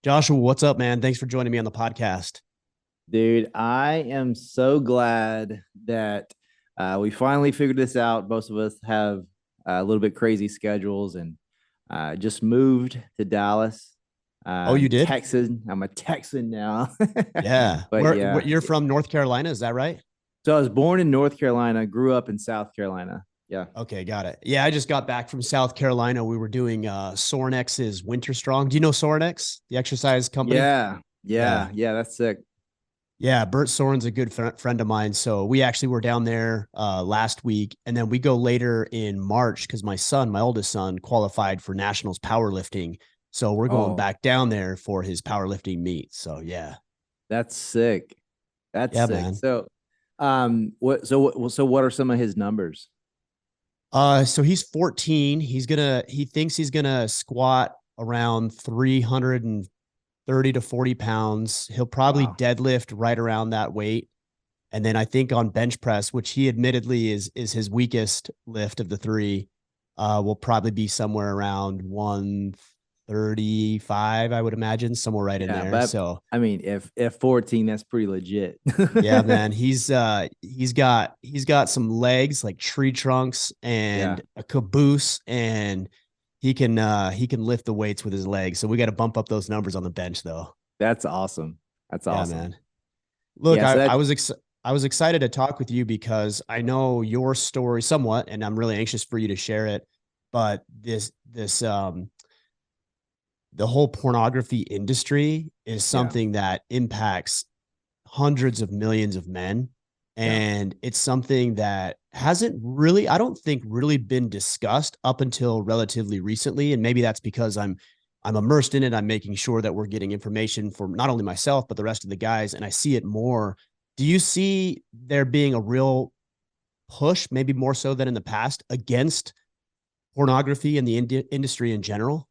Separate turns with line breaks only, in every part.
Joshua, what's up, man? Thanks for joining me on the podcast.
Dude, I am so glad that we finally figured this out. Most of us have a little bit crazy schedules and just moved to Dallas,
Oh, you did?
Texan. I'm a Texan now.
Yeah.
But
Where
yeah,
you're from North Carolina, is that right?
so I was born in North Carolina, grew up in South Carolina. Yeah.
Okay, got it. Yeah, I just got back from South Carolina. We were doing Sorenex's Winter Strong. Do you know Sorenex, the exercise company?
Yeah.
Yeah.
Yeah. That's sick.
Yeah, Bert Soren's a good friend of mine. So we actually were down there last week, and then we go later in March because my son, my oldest son, qualified for nationals powerlifting. So we're going
Oh,
back down there for his powerlifting meet. So yeah,
that's sick. That's
yeah,
sick.
man.
So what are some of his numbers?
So he's 14. He thinks he's gonna squat around 330 to 40 pounds. He'll probably
Wow.
deadlift right around that weight. And then I think on bench press, which he admittedly is his weakest lift of the three, will probably be somewhere around 135, I would imagine, somewhere right in
Yeah,
there.
but
So
I mean, if 14, that's pretty legit.
yeah, man. He's got some legs like tree trunks
Yeah,
and a caboose, and he can lift the weights with his legs. So we got to bump up those numbers on the bench though.
that's awesome. That's
Yeah,
awesome.
man. Look,
Yeah, so
I was excited to talk with you because I know your story somewhat, and I'm really anxious for you to share it. But this the whole pornography industry is
yeah,
something that impacts hundreds of millions of men.
yeah,
And it's something that hasn't really, I don't think, really been discussed up until relatively recently. And maybe that's because I'm immersed in it. I'm making sure that we're getting information for not only myself, but the rest of the guys. And I see it more. Do you see there being a real push, maybe more so than in the past, against pornography and the industry in general?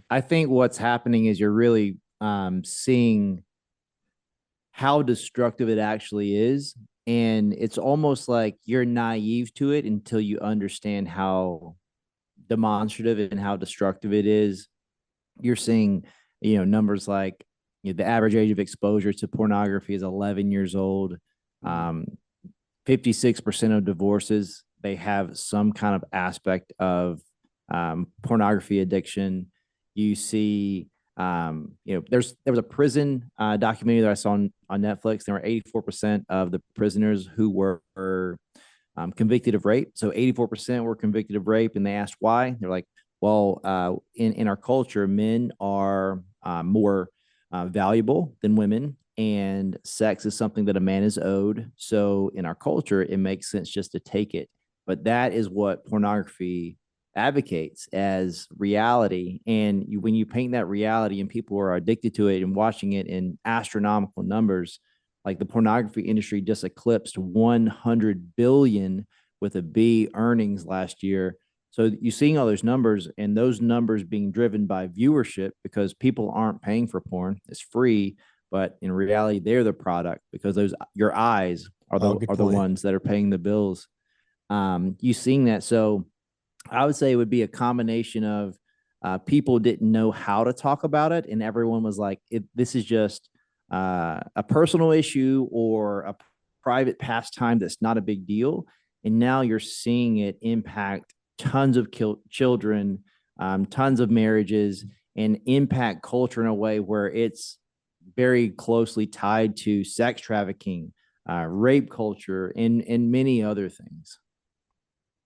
I think what's happening is you're really seeing how destructive it actually is. And it's almost like you're naive to it until you understand how demonstrative and how destructive it is. You're seeing, numbers like the average age of exposure to pornography is 11 years old.
Mm.
56% of divorces, they have some kind of aspect of pornography addiction. You see, there was a prison documentary that I saw on Netflix. There were 84% of the prisoners who were convicted of rape. So 84% were convicted of rape, and they asked why. They're like, well, in our culture, men are more valuable than women, and sex is something that a man is owed. So in our culture, it makes sense just to take it. But that is what pornography advocates as reality. And when you paint that reality and people are addicted to it and watching it in astronomical numbers, like the pornography industry just eclipsed 100 billion with a B earnings last year. So you're seeing all those numbers, and those numbers being driven by viewership because people aren't paying for porn. It's free, but in reality, they're the product because those your eyes are
Oh,
the
good
are the
point.
ones that are paying the bills. You seeing that? So I would say it would be a combination of people didn't know how to talk about it, and everyone was like, "This is just a personal issue or a private pastime that's not a big deal." And now you're seeing it impact tons of children, tons of marriages, and impact culture in a way where it's very closely tied to sex trafficking, rape culture, and many other things.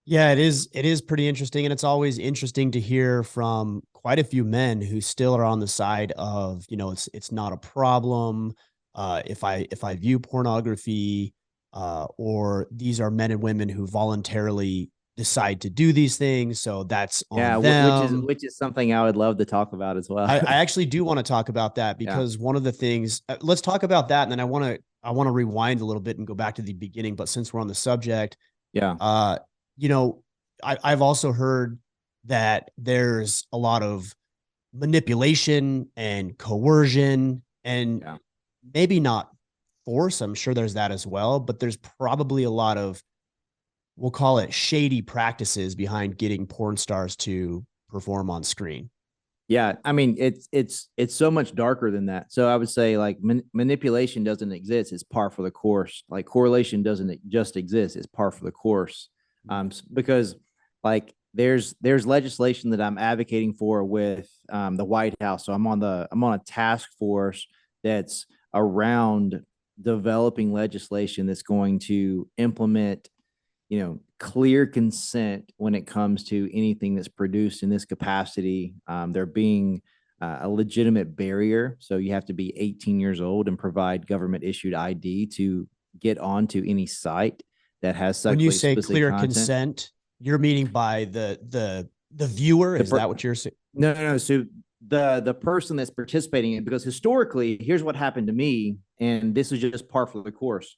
Yeah, it is. It is pretty interesting, and it's always interesting to hear from quite a few men who still are on the side of, it's not a problem. If I view pornography, or these are men and women who voluntarily decide to do these things, so that's on
Yeah, which is
them.
which is something I would love to talk about as well.
I actually do want to talk about that
Yeah,
because one of the things. Let's talk about that, and then I want to rewind a little bit and go back to the beginning. But since we're on the subject,
yeah,
uh, you know, I've also heard that there's a lot of manipulation and coercion and
yeah.
maybe not force. I'm sure there's that as well, but there's probably a lot of, we'll call it shady practices behind getting porn stars to perform on screen.
Yeah, I mean it's so much darker than that. So I would say like manipulation doesn't exist; it's par for the course. Like correlation doesn't just exist; it's par for the course. Because like there's legislation that I'm advocating for with the White House. So I'm on a task force that's around developing legislation that's going to implement clear consent when it comes to anything that's produced in this capacity. There being a legitimate barrier. So you have to be 18 years old and provide government issued ID to get onto any site that has
When you
sexually
say
explicit
clear
content.
consent, you're meaning by the viewer.
The
Is that
per-
what you're saying?
no. So the person that's participating in, because historically, here's what happened to me, and this is just par for the course.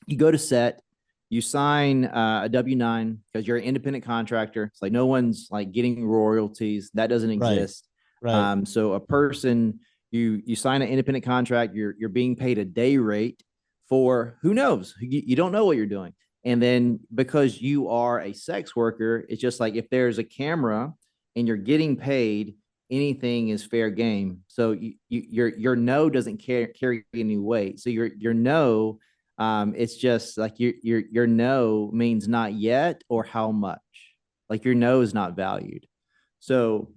You go to set, you sign a W-9 because you're an independent contractor. It's like no one's like getting royalties. That doesn't
Right.
exist.
Right.
So a person, you sign an independent contract, you're being paid a day rate for who knows? You don't know what you're doing. And then because you are a sex worker, it's just like if there's a camera and you're getting paid, anything is fair game. So your no doesn't carry any weight. So your no, it's just like your no means not yet or how much. Like your no is not valued. So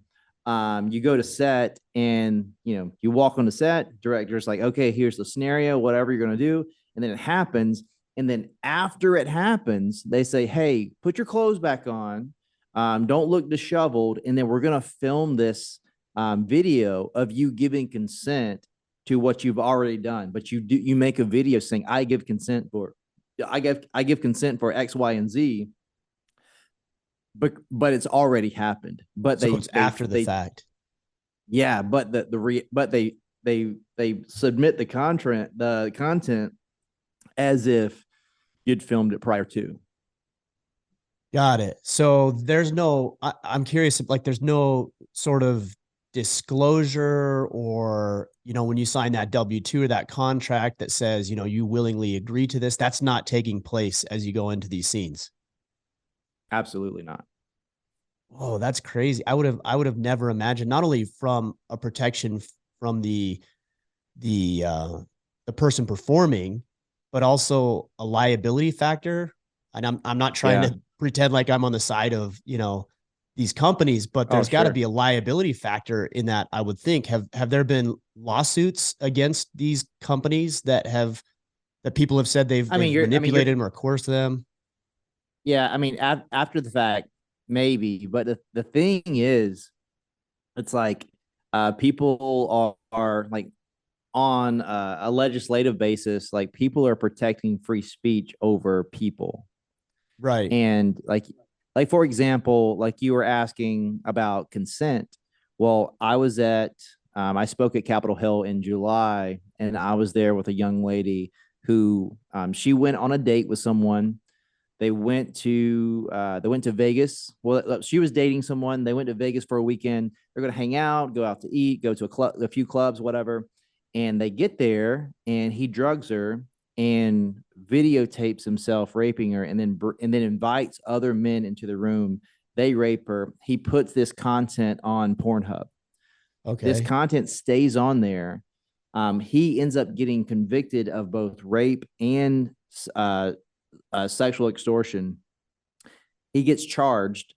you go to set and you walk on the set, director's like, okay, here's the scenario, whatever you're gonna do, and then it happens. And then after it happens, they say, hey, put your clothes back on. Don't look disheveled. And then we're gonna film this video of you giving consent to what you've already done. But you make a video saying, I give consent for X, Y, and Z, but it's already happened. But
So it's after the
they
fact.
yeah, but but they submit the content as if you'd filmed it prior to.
Got it. So there's no, I'm curious, like there's no sort of disclosure or, when you sign that W-2 or that contract that says, you willingly agree to this, that's not taking place as you go into these scenes.
Absolutely not.
Oh, that's crazy. I would have never imagined, not only from a protection from the uh the person performing, but also a liability factor. And I'm not trying
Yeah.
to pretend like I'm on the side of, these companies, but
Oh,
there's got to
sure.
be a liability factor in that, I would think. Have there been lawsuits against these companies that people have said they've
I mean,
they've manipulated them or coerced them?
yeah. I mean, after the fact, maybe. But the thing is, it's like people are like on a legislative basis, like people are protecting free speech over people.
Right.
And like for example, like you were asking about consent. Well, I spoke at Capitol Hill in July, and I was there with a young lady who she went on a date with someone. They went to Vegas. Well, she was dating someone. They went to Vegas for a weekend. They're going to hang out, go out to eat, go to a few clubs, whatever. And they get there, and he drugs her and videotapes himself raping her, and then invites other men into the room. They rape her. He puts this content on Pornhub. This
Okay.
content stays on there. He ends up getting convicted of both rape and uh, sexual extortion. He gets charged,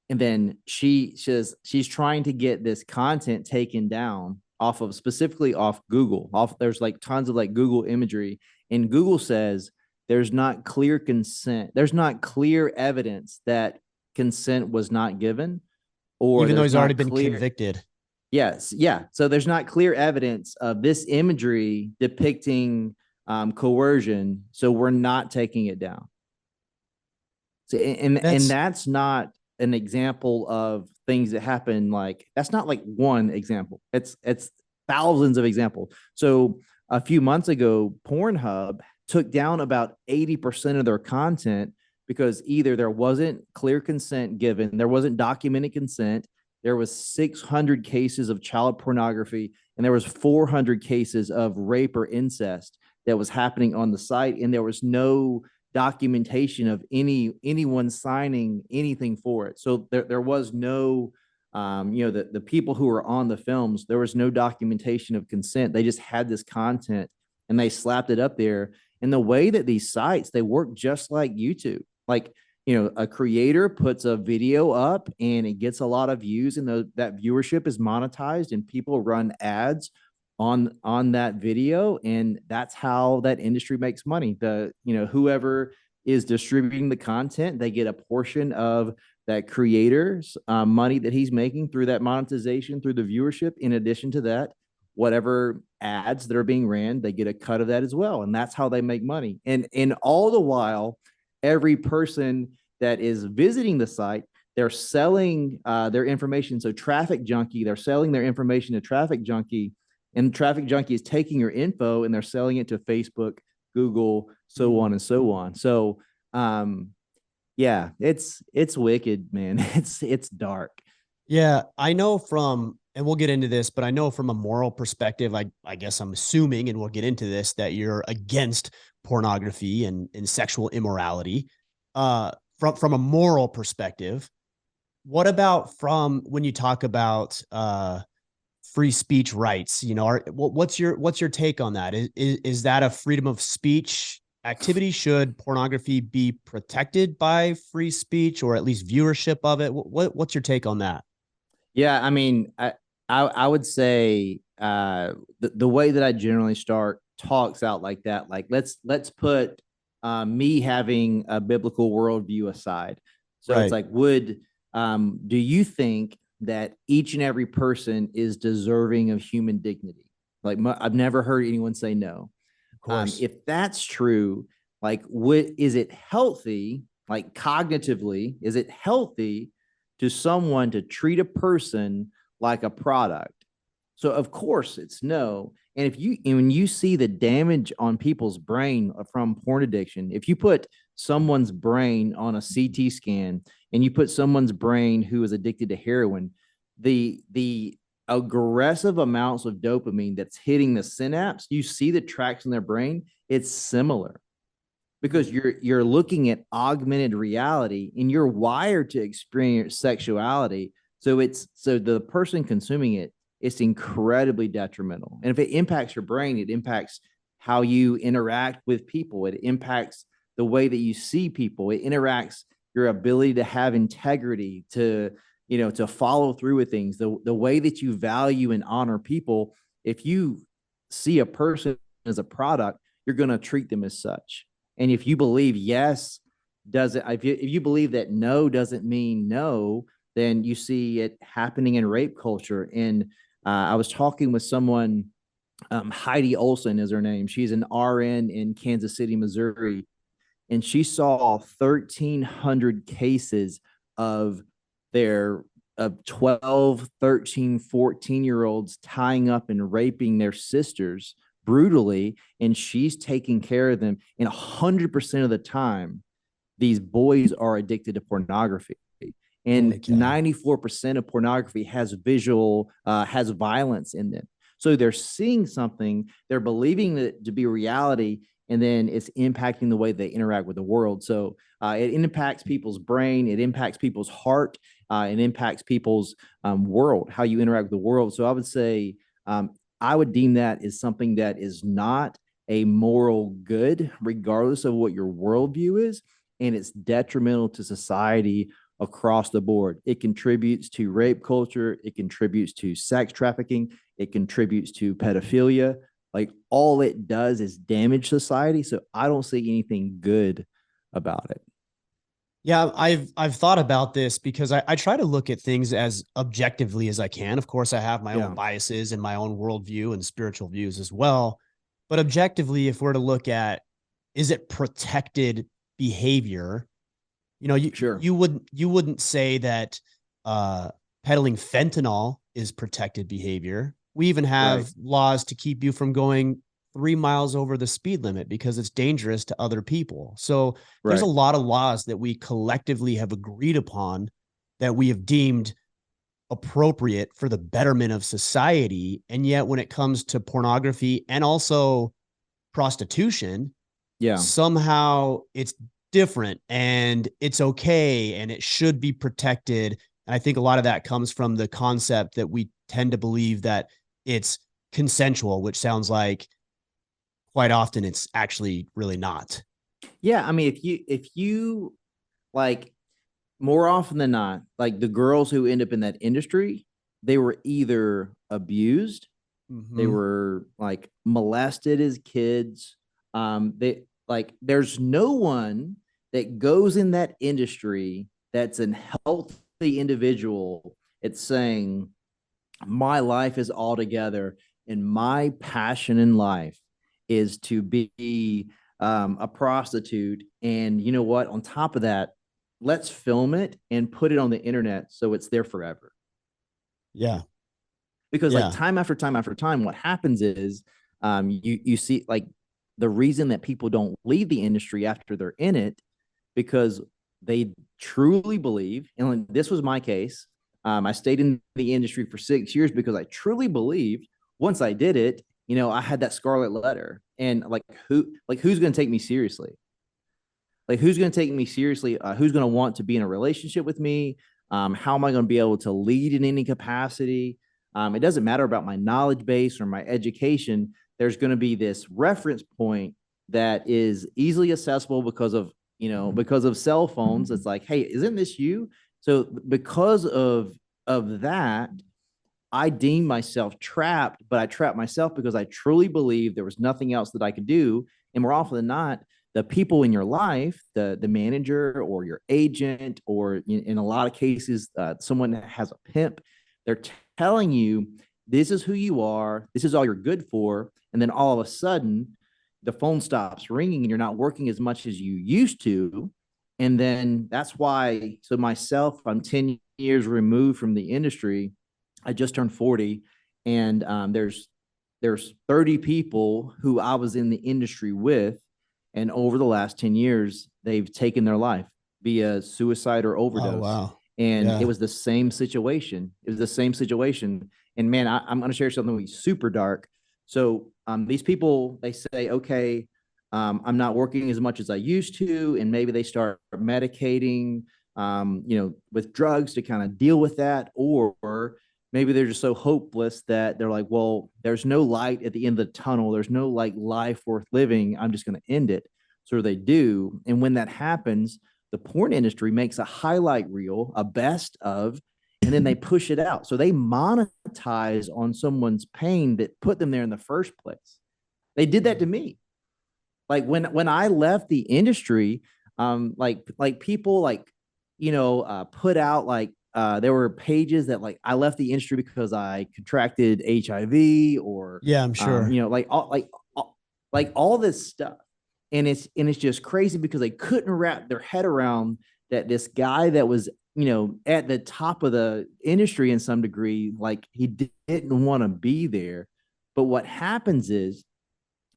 and then she says she's trying to get this content taken down off of, specifically off Google. There's like tons of like Google imagery, and Google says there's not clear consent. There's not clear evidence that consent was not given, or
Even though
there's
he's already
not
been
clear.
convicted.
Yes, yeah. So there's not clear evidence of this imagery depicting coercion. So we're not taking it down. So, and
That's
that's not an example of things that happen. Like that's not like one example. It's thousands of examples. So a few months ago, Pornhub took down about 80% of their content because either there wasn't clear consent given, there wasn't documented consent, there was 600 cases of child pornography, and there was 400 cases of rape or incest that was happening on the site, and there was no documentation of anyone signing anything for it. So there was no The people who were on the films, there was no documentation of consent. They just had this content and they slapped it up there. And the way that these sites, they work just like YouTube. Like, a creator puts a video up and it gets a lot of views, and that viewership is monetized, and people run ads on that video, and that's how that industry makes money. Whoever is distributing the content, they get a portion of that creator's money that he's making through that monetization, through the viewership. In addition to that, whatever ads that are being ran, they get a cut of that as well, and that's how they make money. And all the while, every person that is visiting the site, they're selling their information. So Traffic Junkie, they're selling their information to Traffic Junkie, and Traffic Junkie is taking your info and they're selling it to Facebook, Google, so on and so on. So yeah, it's wicked, man. It's dark.
Yeah, I know from, and we'll get into this, but I know from a moral perspective, I guess I'm assuming, and we'll get into this, that you're against pornography and sexual immorality. From a moral perspective, what about from when you talk about free speech rights? What's your take on that? Is that a freedom of speech activity? Should pornography be protected by free speech, or at least viewership of it? What's your take on that?
Yeah, I mean, I would say the way that I generally start talks out like that, like let's put me having a biblical worldview aside. So it's
Right.
like, do you think that each and every person is deserving of human dignity? Like, I've never heard anyone say no.
Of course.
If that's true, like, is it healthy, like cognitively, is it healthy to someone to treat a person like a product? So of course it's no. And when you see the damage on people's brain from porn addiction, if you put someone's brain on a CT scan and you put someone's brain who is addicted to heroin, the aggressive amounts of dopamine that's hitting the synapse, you see the tracks in their brain, it's similar, because you're looking at augmented reality and you're wired to experience sexuality. So the person consuming it, it's incredibly detrimental. And if it impacts your brain, it impacts how you interact with people. It impacts the way that you see people. It interacts your ability to have integrity, to follow through with things, the way that you value and honor people. If you see a person as a product, you're going to treat them as such. And if you believe yes doesn't, if you believe that no doesn't mean no, then you see it happening in rape culture. And I was talking with someone, Heidi Olson is her name. She's an RN in Kansas City, Missouri, and she saw 1,300 cases of 12, 13, 14-year-olds tying up and raping their sisters brutally, and she's taking care of them. And 100% of the time, these boys are addicted to pornography. And 94% of pornography has violence in them. So they're seeing something, they're believing that to be reality, and then it's impacting the way they interact with the world. So it impacts people's brain, it impacts people's heart, it impacts people's world, how you interact with the world. So I would say I would deem that as something that is not a moral good, regardless of what your worldview is, and it's detrimental to society across the board. It contributes to rape culture. It contributes to sex trafficking. It contributes to pedophilia. Like, all it does is damage society. So I don't see anything good about it.
Yeah, I've thought about this because I try to look at things as objectively as I can. Of course, I have my own biases and my own worldview and spiritual views as well. But objectively, if we're to look at, is it protected behavior? You wouldn't say that peddling fentanyl is protected behavior. We even have laws to keep you from going 3 miles over the speed limit because it's dangerous to other people. So there's a lot of laws that we collectively have agreed upon that we have deemed appropriate for the betterment of society. And yet when it comes to pornography and also prostitution, somehow it's different and it's okay and it should be protected And I think a lot of that comes from the concept that we tend to believe that it's consensual, which sounds like quite often it's actually really not.
Yeah, I mean, if you like, more often than not, like the girls who end up in that industry, they were either abused, they
Mm-hmm.
were like molested as kids. They like there's no one that goes in that industry that's a healthy individual. It's saying my life is all together, and my passion in life is to be a prostitute. And you know what? On top of that, let's film it and put it on the internet so it's there forever.
Yeah.
Because like
Yeah.
time after time after time, what happens is you see like the reason that people don't leave the industry after they're in it, because they truly believe, and like, this was my case. I stayed in the industry for 6 years because I truly believed once I did it, I had that scarlet letter. And who's going to take me seriously? Like, who's going to take me seriously? Who's going to want to be in a relationship with me? How am I going to be able to lead in any capacity? It doesn't matter about my knowledge base or my education. There's going to be this reference point that is easily accessible because of cell phones. It's like, hey, isn't this you? So because of that, I deemed myself trapped, but I trapped myself because I truly believed there was nothing else that I could do. And more often than not, the people in your life, the manager or your agent, or in a lot of cases, someone that has a pimp, they're telling you this is who you are, this is all you're good for, and then all of a sudden, the phone stops ringing and you're not working as much as you used to. And then that's why, so myself, I'm 10 years removed from the industry. I just turned 40, and there's 30 people who I was in the industry with, and over the last 10 years, they've taken their life via suicide or
Oh,
overdose.
wow.
And it
Yeah.
was the same situation. It was the same situation. And man, I'm going to share something with you super dark. So these people, they say, okay, I'm not working as much as I used to, and maybe they start medicating, with drugs to kind of deal with that, or maybe they're just so hopeless that they're like, well, there's no light at the end of the tunnel. There's no like life worth living. I'm just going to end it. So they do. And when that happens, the porn industry makes a highlight reel, a best of, and then they push it out. So they monetize on someone's pain that put them there in the first place. They did that to me. Like when I left the industry, like people like, put out like there were pages that like I left the industry because I contracted HIV, or
Yeah, I'm sure.
like all this stuff. And it's just crazy because they couldn't wrap their head around that this guy that was, at the top of the industry in some degree, like he didn't want to be there. But what happens is,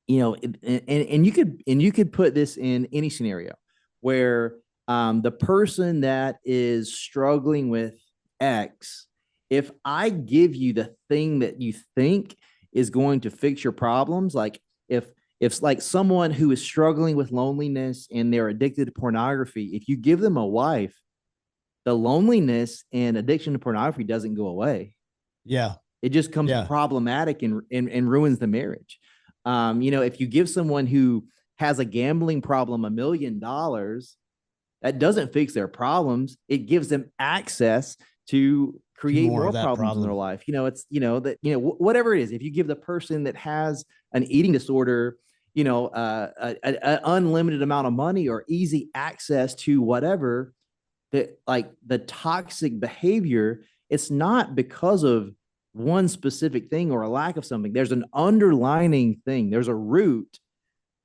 and you could put this in any scenario where the person that is struggling with X, if I give you the thing that you think is going to fix your problems, like if like someone who is struggling with loneliness and they're addicted to pornography, if you give them a wife, the loneliness and addiction to pornography doesn't go away.
Yeah.
It just comes
Yeah.
problematic and ruins the marriage. If you give someone who has a gambling problem $1 million, that doesn't fix their problems. It gives them access to
To
create
more
more
of that
problems in their
problem.
life. It's that whatever it is. If you give the person that has an eating disorder, an unlimited amount of money or easy access to whatever, that like the toxic behavior, it's not because of one specific thing or a lack of something. There's an underlining thing. There's a root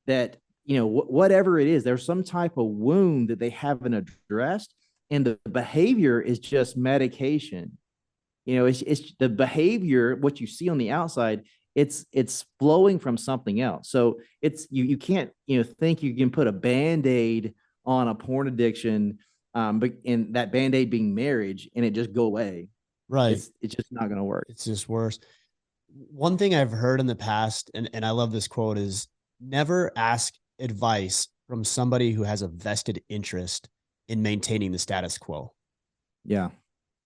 that, whatever it is, there's some type of wound that they haven't addressed, and the behavior is just medication. It's the behavior, what you see on the outside, it's flowing from something else. So it's you can't think you can put a band-aid on a porn addiction, but in that band-aid being marriage, and it just go away.
Right.
It's just not going to work.
It's just worse. One thing I've heard in the past, and I love this quote, is never ask advice from somebody who has a vested interest in maintaining the status quo.
Yeah.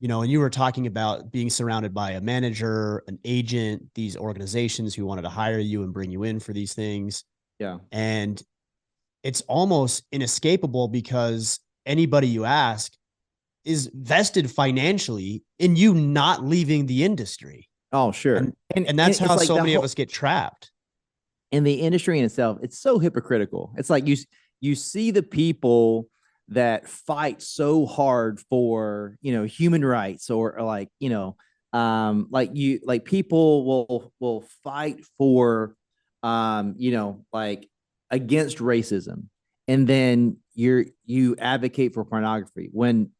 and you were talking about being surrounded by a manager, an agent, these organizations who wanted to hire you and bring you in for these things.
Yeah.
And it's almost inescapable because anybody you ask is vested financially in you not leaving the industry.
Oh, sure.
And and that's
It's
how
like
so
the
many of
whole
us get trapped.
in the industry in itself, it's so hypocritical. It's like you see the people that fight so hard for, human rights, or like, like people will fight for, like against racism, and then you advocate for pornography. When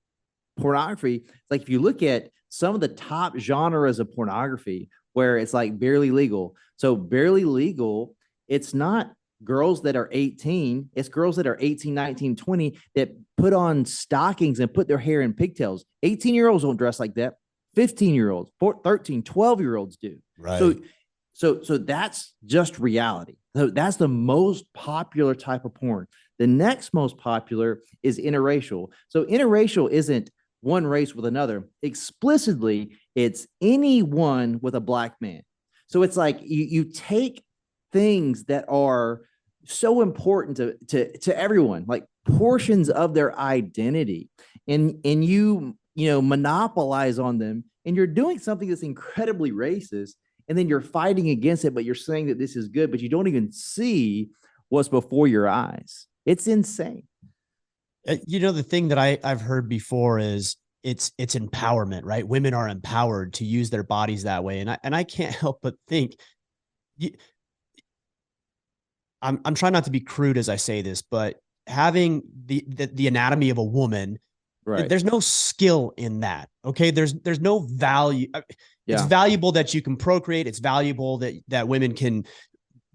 pornography, like if you look at some of the top genres of pornography, where it's like barely legal. So barely legal, it's not girls that are 18, it's girls that are 18, 19, 20 that put on stockings and put their hair in pigtails. 18-year-olds don't dress like that. 15-year-olds, 13, 12-year-olds do. So
Right.
so that's just reality. So that's the most popular type of porn. The next most popular is interracial. So interracial isn't one race with another. Explicitly, it's anyone with a black man. So it's like you take things that are so important to everyone, like portions of their identity, and you monopolize on them, and you're doing something that's incredibly racist, and then you're fighting against it, but you're saying that this is good, but you don't even see what's before your eyes. It's insane.
The thing that I've heard before is it's empowerment, right? Women are empowered to use their bodies that way. And I can't help but think I'm trying not to be crude as I say this, but having the anatomy of a woman,
Right.
there's no skill in that. Okay. There's no value. It's
Yeah.
valuable that you can procreate. It's valuable that women can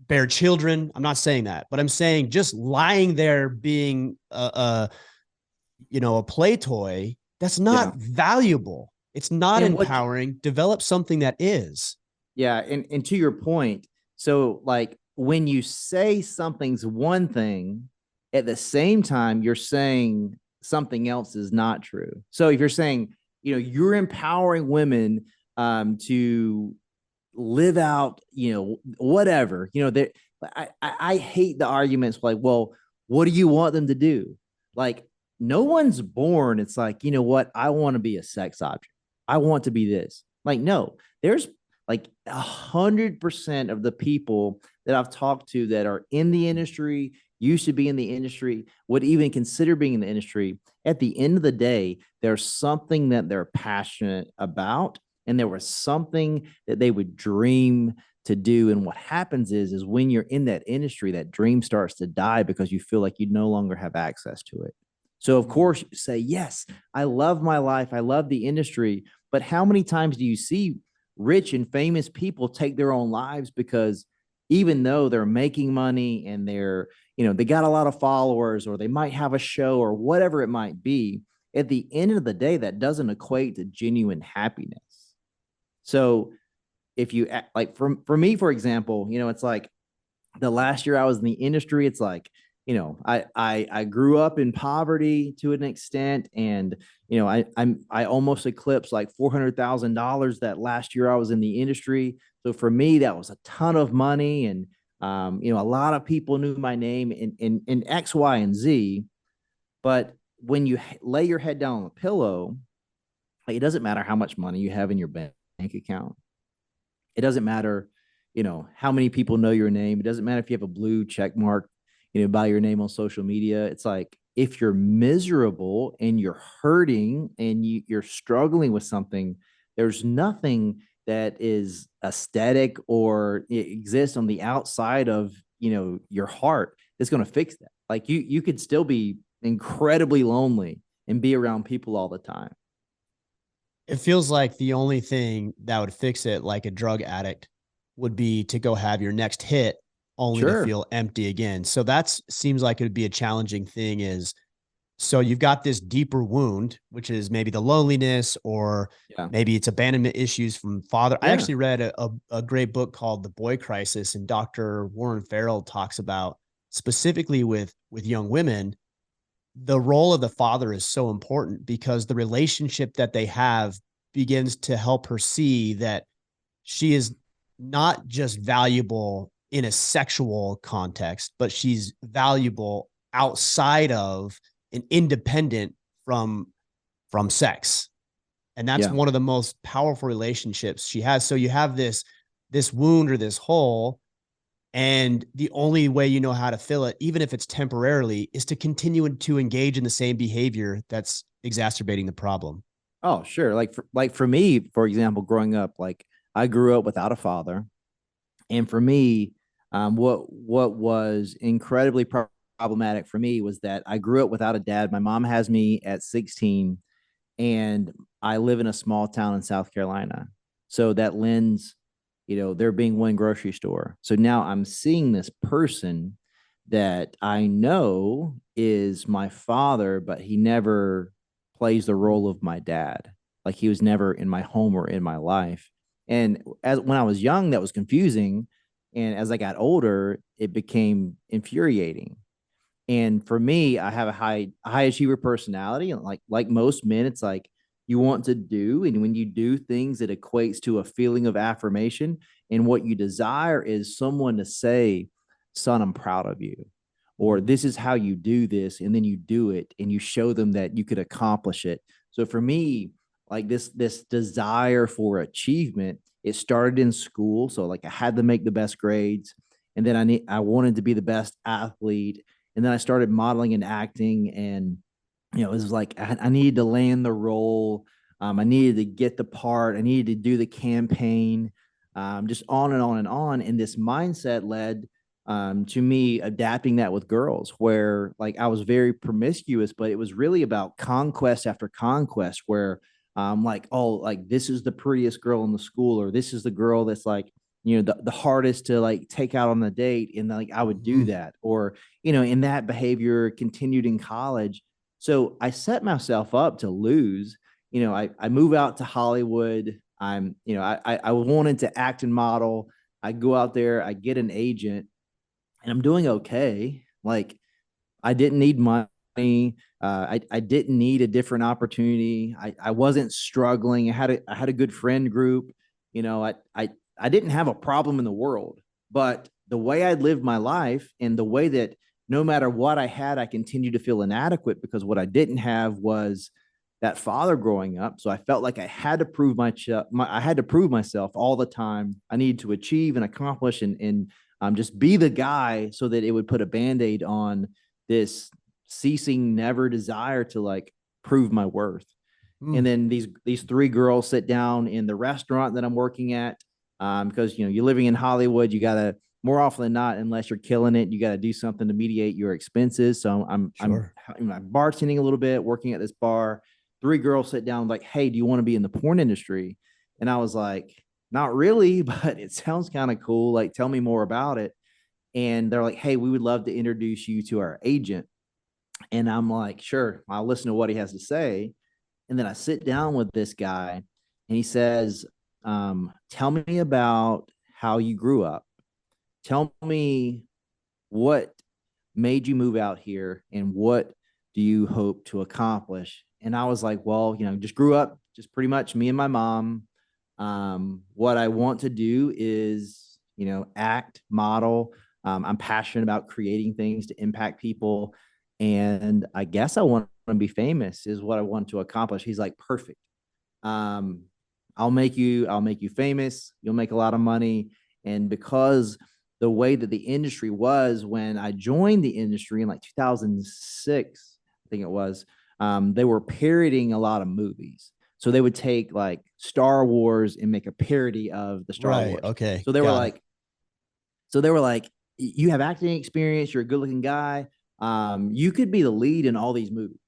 bear children. I'm not saying that, but I'm saying just lying there being a play toy, that's
Yeah.
not valuable. It's not
And what
empowering. Develop something that is.
Yeah, and to your point, so like when you say something's one thing, at the same time you're saying something else is not true. So if you're saying, you're empowering women to live out, whatever, I hate the arguments like, well, what do you want them to do? Like, no one's born. It's like, what? I want to be a sex object. I want to be this. Like, no, there's like 100% of the people that I've talked to that are in the industry, used to be in the industry, would even consider being in the industry. At the end of the day, there's something that they're passionate about, and there was something that they would dream to do. And what happens is when you're in that industry, that dream starts to die because you feel like you no longer have access to it. So of course you say, yes, I love my life, I love the industry. But how many times do you see rich and famous people take their own lives because even though they're making money and they got a lot of followers, or they might have a show or whatever it might be, at the end of the day, that doesn't equate to genuine happiness. So if you like, for me, for example, it's like the last year I was in the industry, it's like, I grew up in poverty to an extent, and I almost eclipsed like $400,000 that last year I was in the industry. So for me, that was a ton of money, and a lot of people knew my name in X, Y, and Z. But when you lay your head down on the pillow, like, it doesn't matter how much money you have in your bank account. It doesn't matter, how many people know your name. It doesn't matter if you have a blue check mark, by your name on social media. It's like, if you're miserable and you're hurting and you're struggling with something, there's nothing that is aesthetic or exists on the outside of, your heart that's going to fix that. Like, you could still be incredibly lonely and be around people all the time.
It feels like the only thing that would fix it, like a drug addict, would be to go have your next hit only to
Sure.
feel empty again. So that seems like it would be a challenging thing. So you've got this deeper wound, which is maybe the loneliness, or
Yeah.
maybe it's abandonment issues from father. I
Yeah.
actually read a great book called The Boy Crisis, and Dr. Warren Farrell talks about specifically with young women, the role of the father is so important because the relationship that they have begins to help her see that she is not just valuable in a sexual context, but she's valuable outside of and independent from sex. And that's
Yeah.
one of the most powerful relationships she has. So you have this wound or this hole, and the only way you know how to fill it, even if it's temporarily, is to continue to engage in the same behavior that's exacerbating the problem.
Oh, sure. Like for me, for example, growing up, like I grew up without a father, and for me, what was incredibly problematic for me was that I grew up without a dad. My mom has me at 16, and I live in a small town in South Carolina. So that lends, there being one grocery store. So now I'm seeing this person that I know is my father, but he never plays the role of my dad. Like he was never in my home or in my life. And as when I was young, that was confusing. And as I got older, it became infuriating. And for me, I have a high achiever personality, and like most men, it's like you want to do, and when you do things, it equates to a feeling of affirmation. And what you desire is someone to say, "Son, I'm proud of you," or "This is how you do this," and then you do it, and you show them that you could accomplish it. So for me, like this desire for achievement, it started in school. So like I had to make the best grades, and then I wanted to be the best athlete, and then I started modeling and acting, and it was like I needed to land the role. I needed to get the part. I needed to do the campaign. Just on and on and on. And this mindset led to me adapting that with girls, where like I was very promiscuous, but it was really about conquest after conquest, where like, oh, like this is the prettiest girl in the school, or this is the girl that's like, the hardest to like take out on the date. And like I would do
Mm-hmm.
that. Or, and that behavior continued in college. So I set myself up to lose. I move out to Hollywood. I wanted to act and model. I go out there, I get an agent, and I'm doing okay. Like I didn't need money. I didn't need a different opportunity. I wasn't struggling. I had a good friend group. I didn't have a problem in the world, but the way I lived my life, and the way that no matter what I had, I continued to feel inadequate, because what I didn't have was that father growing up. So I felt like I had to I had to prove myself all the time. I needed to achieve and accomplish, and just be the guy, so that it would put a band-aid on this ceasing never desire to like prove my worth. And
Mm.
then these three girls sit down in the restaurant that I'm working at, because you're living in Hollywood, you gotta, more often than not, unless you're killing it, you got to do something to mediate your expenses. So
Sure.
I'm bartending a little bit, working at this bar. Three girls sit down like, "Hey, do you want to be in the porn industry?" And I was like, "Not really, but it sounds kind of cool. Like, tell me more about it." And they're like, "Hey, we would love to introduce you to our agent." And I'm like, "Sure, I'll listen to what he has to say." And then I sit down with this guy, and he says, "Tell me about how you grew up. Tell me what made you move out here, and what do you hope to accomplish?" And I was like, "Well, just grew up, just pretty much me and my mom. What I want to do is, act, model. I'm passionate about creating things to impact people. And I guess I want to be famous is what I want to accomplish." He's like, "Perfect. Um, I'll make you famous. You'll make a lot of money." And because the way that the industry was when I joined the industry in like 2006, I think it was, they were parodying a lot of movies. So they would take like Star Wars and make a parody of the Star
Right.
Wars.
Okay.
So they were
Got it.
like, so they were like, "You have acting experience. You're a good looking guy. You could be the lead in all these movies."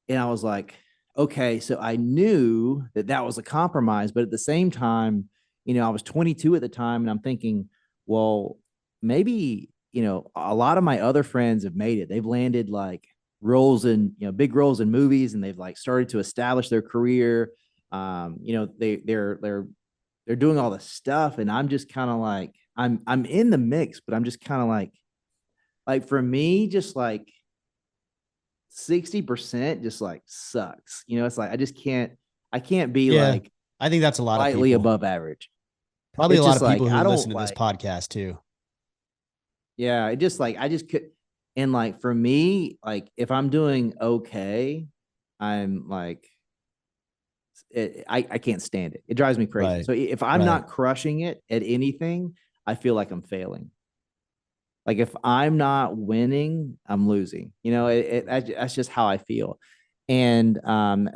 And I was like, "Okay." So I knew that that was a compromise, but at the same time, I was 22 at the time, and I'm thinking, well, maybe, a lot of my other friends have made it. They've landed like roles in, big roles in movies, and they've like started to establish their career. They're doing all the stuff, and I'm just kind of like, I'm in the mix, but I'm just kind of like for me, just like 60% just like sucks. It's like I can't be
Yeah.
like
I think that's a lot of
slightly
people.
above average.
Probably a
It's
lot
just
of
like
people who
I
listen
don't
to this
like,
podcast too.
yeah, it just like I just could. And like for me, like if I'm doing okay, I'm like I can't stand it. It drives me crazy.
Right.
So if I'm
Right.
not crushing it at anything, I feel like I'm failing. Like if I'm not winning, I'm losing. That's just how I feel. And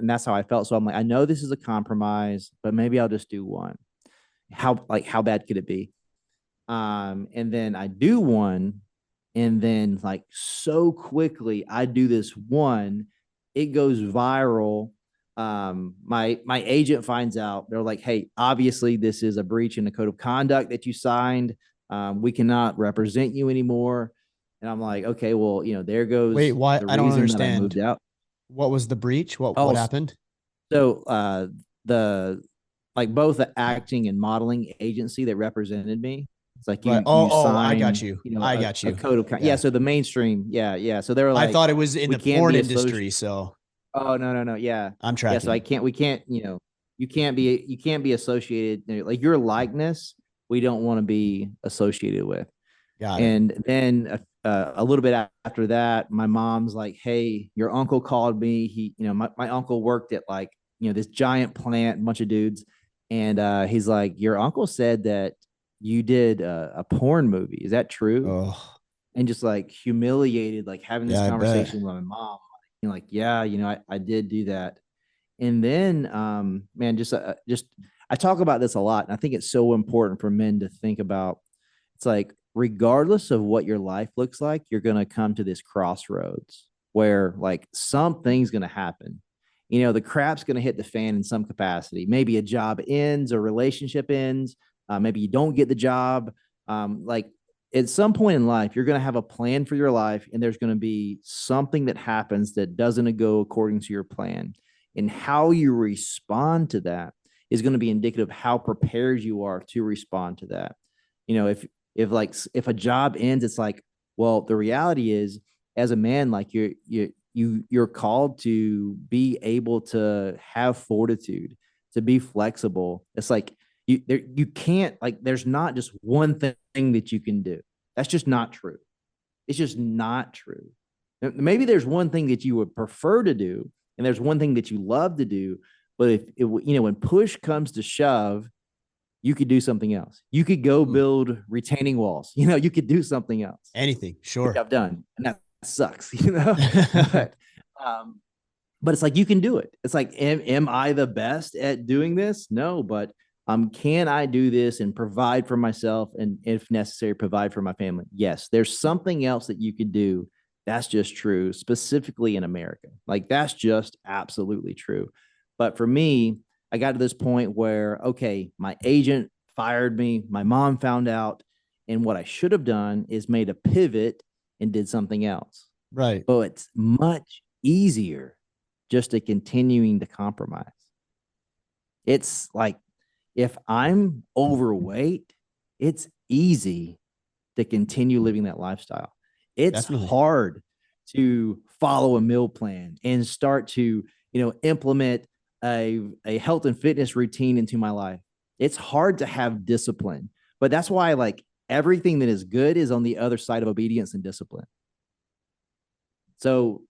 that's how I felt. So I'm like, I know this is a compromise, but maybe I'll just do one. How bad could it be? And then I do one, and then like so quickly I do this one, it goes viral. My agent finds out. They're like, hey, obviously this is a breach in the code of conduct that you signed. We cannot represent you anymore. And I'm like, okay, well, there
Wait,
goes
why?
the
I don't
reason that I
understand.
moved out.
What was the breach? What
Oh,
happened?
so the like both the acting and modeling agency that represented me. It's like
Right.
you
I got
sign,
you. I got
a
you.
code of yeah.
Yeah.
So the mainstream, yeah. So they were
I
like,
thought it was in
we
the
can't
porn
be associated.
industry, so
Oh no, yeah,
I'm
yeah. So
tracking.
we can't, you can't be associated, like your likeness. We don't want to be associated with.
Got it.
And then a little bit after that, my mom's like, hey, your uncle called me. My uncle worked at like, this giant plant, a bunch of dudes. And he's like, your uncle said that you did a porn movie. Is that true?
Oh,
And just like humiliated, like having this
yeah, I bet.
conversation with my mom. Like, yeah, I did do that. And then, man, just I talk about this a lot, and I think it's so important for men to think about. It's like, regardless of what your life looks like, you're gonna come to this crossroads where like something's gonna happen. The crap's gonna hit the fan in some capacity. Maybe a job ends, a relationship ends. Maybe you don't get the job. Like at some point in life, you're going to have a plan for your life, and there's going to be something that happens that doesn't go according to your plan. And how you respond to that is going to be indicative of how prepared you are to respond to that. If a job ends, it's like, well, the reality is, as a man, like you're called to be able to have fortitude, to be flexible. It's like you can't, like, there's not just one thing that you can do. That's just not true. It's just not true. Maybe there's one thing that you would prefer to do, and there's one thing that you love to do. But if it, when push comes to shove, you could do something else. You could go
Hmm.
build retaining walls. You could do something else,
Anything,
which
sure.
I've done, and that sucks. But um, but it's like you can do it. It's like, am I the best at doing this? No, but can I do this and provide for myself, and if necessary, provide for my family? Yes. There's something else that you could do. That's just true, specifically in America. Like that's just absolutely true. But for me, I got to this point where, okay, my agent fired me, my mom found out, and what I should have done is made a pivot and did something else.
Right.
But it's much easier just to continuing to compromise. It's like, if I'm overweight, it's easy to continue living that lifestyle. It's
Definitely.
hard to follow a meal plan and start to, implement a health and fitness routine into my life. It's hard to have discipline, but that's why, like, everything that is good is on the other side of obedience and discipline. So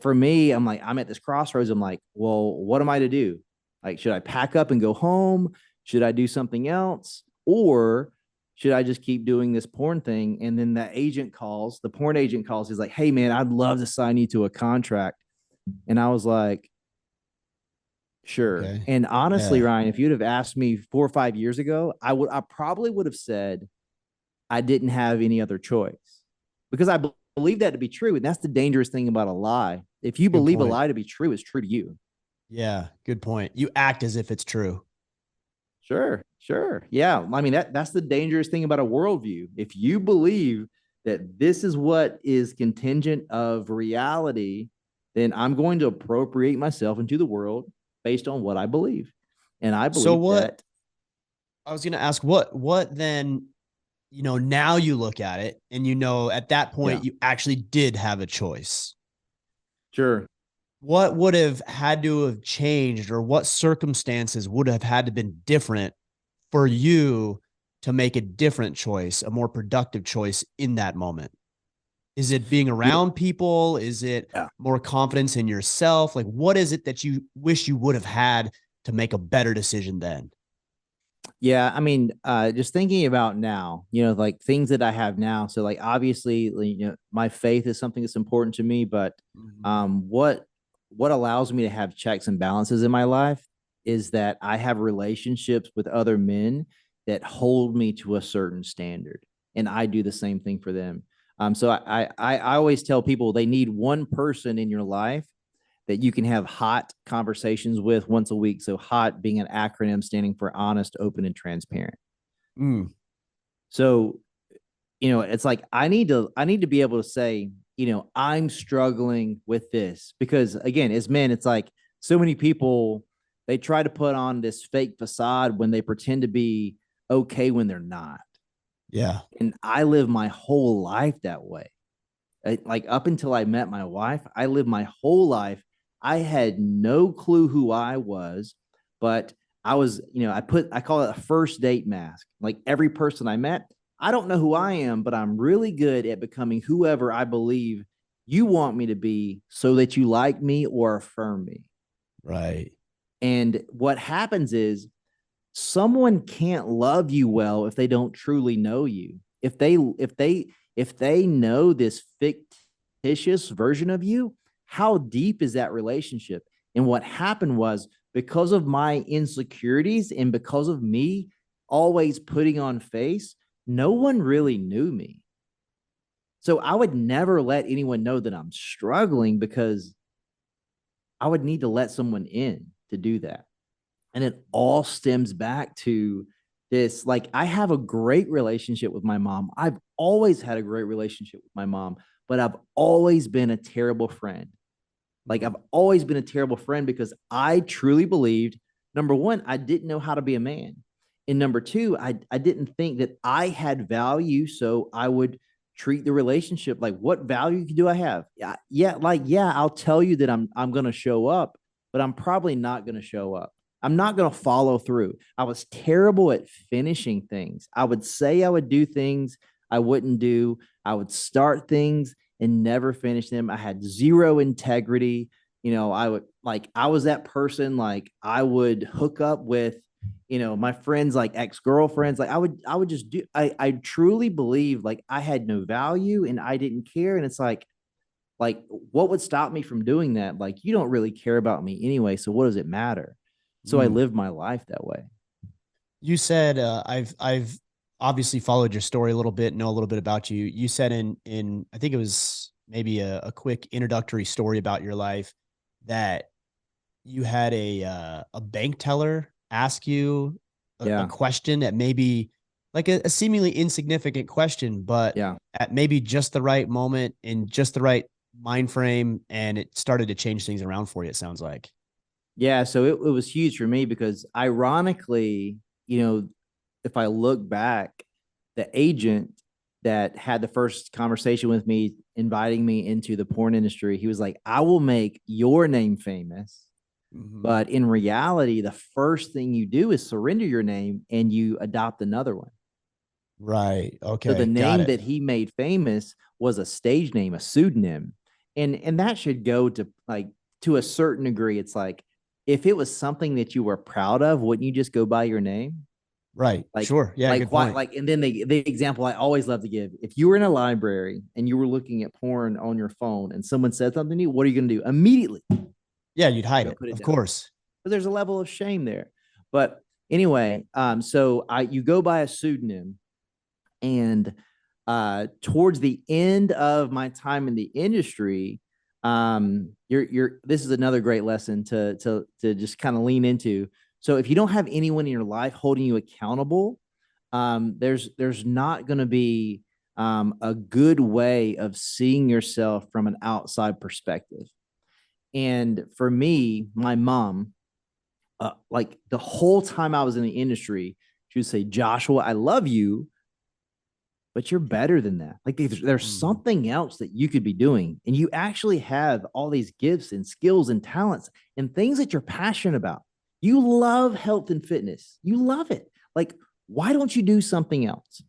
for me, I'm at this crossroads. I'm like, well, what am I to do? Like, should I pack up and go home? Should I do something else? Or should I just keep doing this porn thing? And then the porn agent calls. He's like, hey man, I'd love to sign you to a contract. And I was like, sure.
Okay.
And honestly,
Yeah.
Ryan, if you'd have asked me 4 or 5 years ago, I probably would have said I didn't have any other choice, because I believe that to be true. And that's the dangerous thing about a lie. If you
Good
believe a
point.
lie to be true, it's true to you.
Yeah. Good point. You act as if it's true.
Sure, sure. Yeah. I mean, that's the dangerous thing about a worldview. If you believe that this is what is contingent of reality, then I'm going to appropriate myself into the world based on what I believe. And I
So
believe
what
that.
I was going to ask, what then, now you look at it and at that
Yeah.
point you actually did have a choice.
Sure.
What would have had to have changed, or what circumstances would have had to been different for you to make a different choice, a more productive choice in that moment? Is it being
Yeah.
around people? Is it more confidence in yourself? Like, what is it that you wish you would have had to make a better decision then?
Yeah, I mean, just thinking about now, like things that I have now. So, like, obviously, like, my faith is something that's important to me. But
Mhm.
what allows me to have checks and balances in my life is that I have relationships with other men that hold me to a certain standard, and I do the same thing for them. So I always tell people they need one person in your life that you can have hot conversations with once a week. So hot being an acronym standing for honest, open, and transparent.
Mm,
So, it's like I need to be able to say, I'm struggling with this because again, as men, it's like so many people they try to put on this fake facade when they pretend to be okay when they're not.
yeah.
And I live my whole life that way. Like up until I met my wife, I lived my whole life. I had no clue who I was, but I was, I call it a first date mask. Like every person I met, I don't know who I am, but I'm really good at becoming whoever I believe you want me to be so that you like me or affirm me.
Right.
And what happens is someone can't love you well if they don't truly know you. If they know this fictitious version of you, how deep is that relationship? And what happened was because of my insecurities and because of me always putting on face, no one really knew me. So I would never let anyone know that I'm struggling because I would need to let someone in to do that. And it all stems back to this. Like, I have a great relationship with my mom. I've always had a great relationship with my mom, but I've always been a terrible friend. Like,
Mm,
I've always been a terrible friend because I truly believed, number one, I didn't know how to be a man. And number two, I didn't think that I had value. So I would treat the relationship like, what value do I have? Yeah, I'll tell you that I'm gonna show up, but I'm probably not gonna show up. I'm not gonna follow through. I was terrible at finishing things. I would say I would do things I wouldn't do. I would start things and never finish them. I had zero integrity. I was that person, like I would hook up with, my friends, like ex-girlfriends. Like I would just I truly believe like I had no value and I didn't care. And it's like what would stop me from doing that? Like, you don't really care about me anyway. So what does it matter? So I
mm.
lived my life that way.
You said I've obviously followed your story a little bit, know a little bit about you. You said in I think it was maybe a quick introductory story about your life that you had a bank teller ask you a
Yeah.
question that maybe like a seemingly insignificant question, but
Yeah.
at maybe just the right moment in just the right mind frame, and it started to change things around for you. It sounds like.
Yeah, so it was huge for me because ironically, if I look back, the agent that had the first conversation with me, inviting me into the porn industry, he was like, I will make your name famous.
Mhm.
But in reality, the first thing you do is surrender your name and you adopt another one.
Right.
So the
Okay. Got
name
it.
that he made famous was a stage name, a pseudonym. And that should go to like to a certain degree. It's like if it was something that you were proud of, wouldn't you just go by your name?
Right.
Like
Sure. Yeah.
like
Good
why
point.
like and then the example I always love to give, if you were in a library and you were looking at porn on your phone and someone said something to you, what are you gonna do? Immediately
Yeah. You'd hide
go
it.
put it
Of
down.
course.
But there's a level of shame there. But anyway, so I you go by a pseudonym. And towards the end of my time in the industry, you're this is another great lesson to just kind of lean into. So if you don't have anyone in your life holding you accountable, there's not going to be a good way of seeing yourself from an outside perspective. And for me, my mom, like the whole time I was in the industry, she would say, Joshua, I love you, but you're better than that. Like there's
Mhm.
something else that you could be doing. And you actually have all these gifts and skills and talents and things that you're passionate about. You love health and fitness. You love it. Like, why don't you do something else?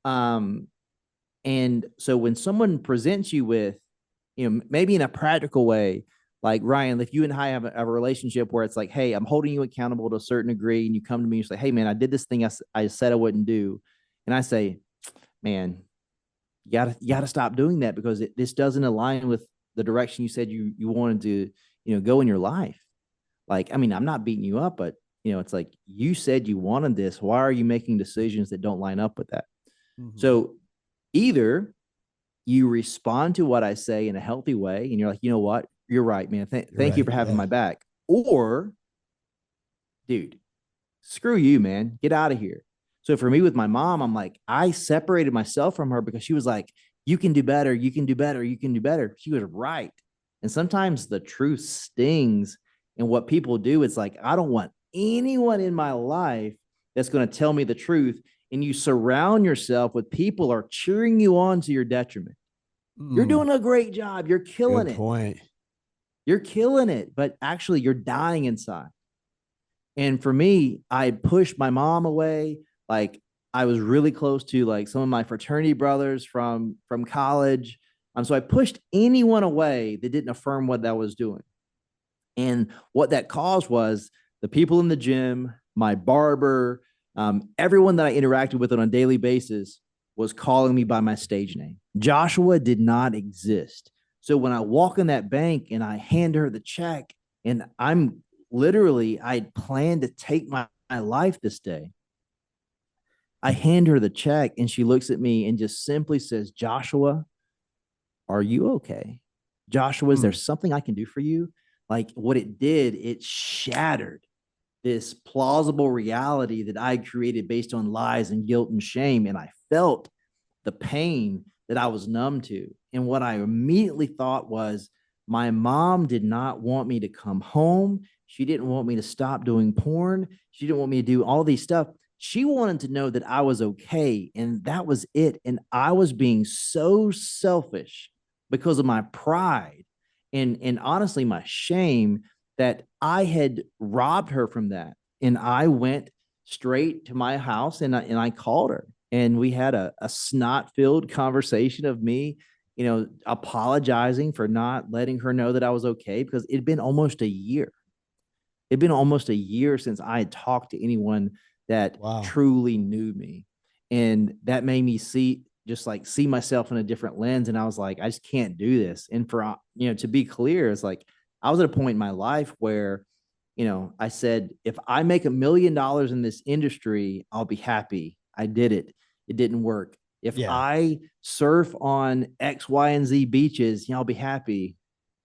Um, and so when someone presents you with, maybe in a practical way, like Ryan, if you and I have a relationship where it's like, hey, I'm holding you accountable to a certain degree, and you come to me and say, hey, man, I did this thing I said I wouldn't do. And I say, man, you gotta stop doing that because this doesn't align with the direction you said you wanted to, go in your life. Like, I mean, I'm not beating you up, but it's like you said you wanted this. Why are you making decisions that don't line up with that?
Mhm.
So either you respond to what I say in a healthy way, and you're like, you know what, you're right, man.
You're
Thank you
right.
for having
Yeah.
my back. Or, dude, screw you, man. Get out of here. So for me with my mom, I'm like, I separated myself from her because she was like, you can do better, you can do better, you can do better. She was right. And sometimes the truth stings. And what people do is like, I don't want anyone in my life that's going to tell me the truth. And you surround yourself with people are cheering you on to your detriment. You're
Mm,
doing a great job. You're killing
good
it.
point.
You're killing it. But actually, you're dying inside. And for me, I pushed my mom away. Like I was really close to like some of my fraternity brothers from college. So I pushed anyone away that didn't affirm what I was doing. And what that caused was the people in the gym, my barber, everyone that I interacted with on a daily basis was calling me by my stage name. Joshua did not exist. So when I walk in that bank and I hand her the check, and I planned to take my life this day. I hand her the check and she looks at me and just simply says, Joshua, are you okay? Joshua, is there
Mm,
something I can do for you? Like what it did, it shattered this plausible reality that I created based on lies and guilt and shame. And I felt the pain that I was numb to. And what I immediately thought was, my mom did not want me to come home. She didn't want me to stop doing porn. She didn't want me to do all these stuff. She wanted to know that I was okay. And that was it. And I was being so selfish because of my pride and honestly, my shame that I had robbed her from that. And I went straight to my house and I called her and we had a snot filled conversation of me, apologizing for not letting her know that I was okay because it'd been almost a year. It'd been almost a year since I had talked to anyone that
wow.
truly knew me. And that made me see myself in a different lens. And I was like, I just can't do this. And to be clear, it's like, I was at a point in my life where, I said, if I make $1 million in this industry, I'll be happy. I did it. It didn't work. If
Yeah.
I surf on X, Y, and Z beaches, I'll be happy.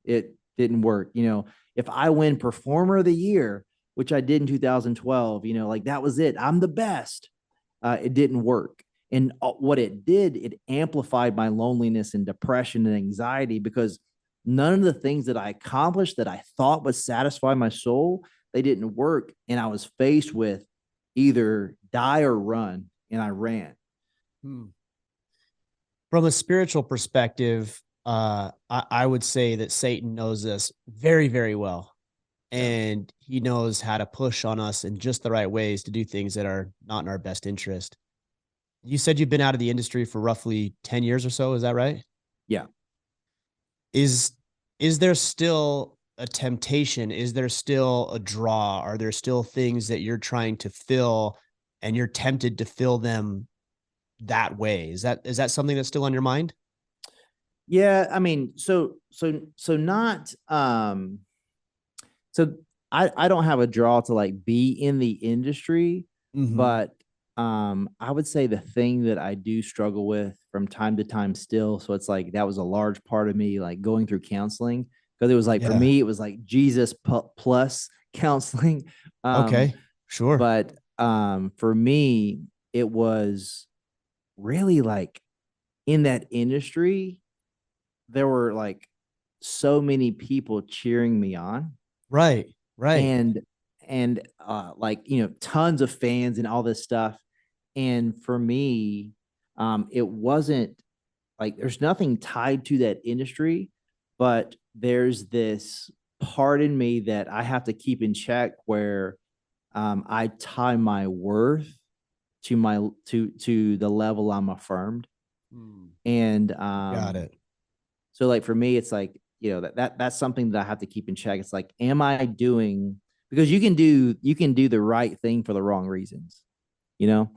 It didn't work. If I win performer of the year, which I did in 2012, like that was it. I'm the best. It didn't work. And what it did, it amplified my loneliness and depression and anxiety because none of the things that I accomplished that I thought would satisfy my soul, they didn't work. And I was faced with either die or run. And I ran.
Hmm. From a spiritual perspective, I would say that Satan knows us very, very well.
Yeah.
And he knows how to push on us in just the right ways to do things that are not in our best interest. You said you've been out of the industry for roughly 10 years or so. Is that right?
Yeah.
Is is there still a temptation? Is there still a draw? Are there still things that you're trying to fill and you're tempted to fill them that way? Is that something that's still on your mind?
Yeah. I mean, so not, so I don't have a draw to like be in the industry,
Mm-hmm.
but I would say the thing that I do struggle with from time to time still. So it's like that was a large part of me like going through counseling because it was like for
Yeah.
me it was like Jesus plus counseling. Um,
Okay. Sure.
but for me it was really like in that industry there were like so many people cheering me on
Right. Right.
and like tons of fans and all this stuff. And for me, It wasn't like there's nothing tied to that industry, but there's this part in me that I have to keep in check where I tie my worth to the level I'm affirmed.
Mm.
And
Got it.
so like for me, it's like, that's something that I have to keep in check. It's like, am I doing, because you can do the right thing for the wrong reasons, you know?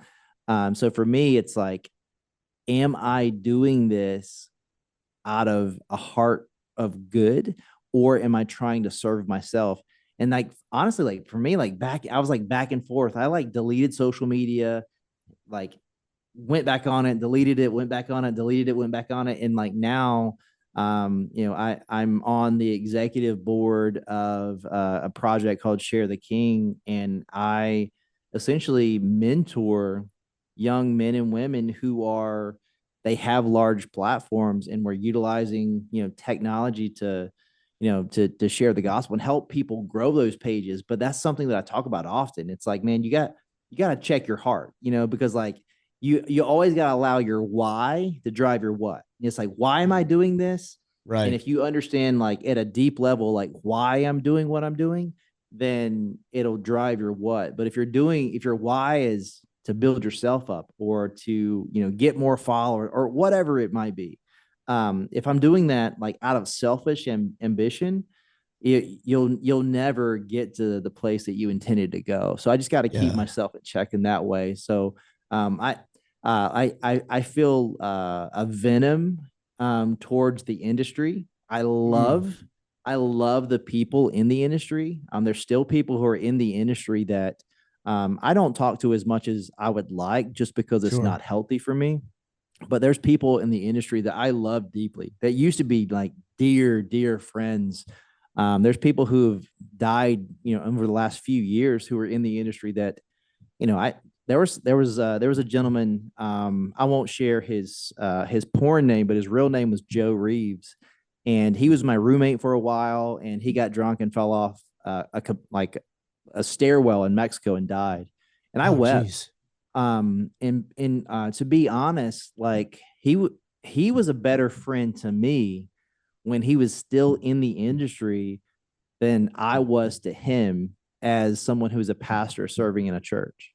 So for me, it's like, am I doing this out of a heart of good, or am I trying to serve myself? And like honestly, like for me, like I was like back and forth. I like deleted social media, like went back on it, deleted it, went back on it, deleted it, went back on it. And like now, I'm on the executive board of a project called Share the King, and I essentially mentor young men and women who are, they have large platforms, and we're utilizing, technology to, to share the gospel and help people grow those pages. But that's something that I talk about often. It's like, man, you got to check your heart, because like you always got to allow your why to drive your what. It's like, why am I doing this? And
Right.
if you understand, like at a deep level, like why I'm doing what I'm doing, then it'll drive your what. But if your why is to build yourself up, or to, get more followers, or whatever it might be, if I'm doing that like out of selfish ambition, you'll never get to the place that you intended to go. So I just got to keep
Yeah.
myself in check in that way. So I feel a venom towards the industry.
Mm.
I love the people in the industry. There's still people who are in the industry that I don't talk to as much as I would like, just because it's
Sure.
not healthy for me. But there's people in the industry that I love deeply that used to be like dear friends. There's people who have died, over the last few years, who are in the industry that, I there was a gentleman, I won't share his porn name, but his real name was Joe Reeves, and he was my roommate for a while, and he got drunk and fell off like a stairwell in Mexico and died, and I
Oh,
wept.
geez.
And to be honest, like he was a better friend to me when he was still in the industry than I was to him as someone who's a pastor serving in a church,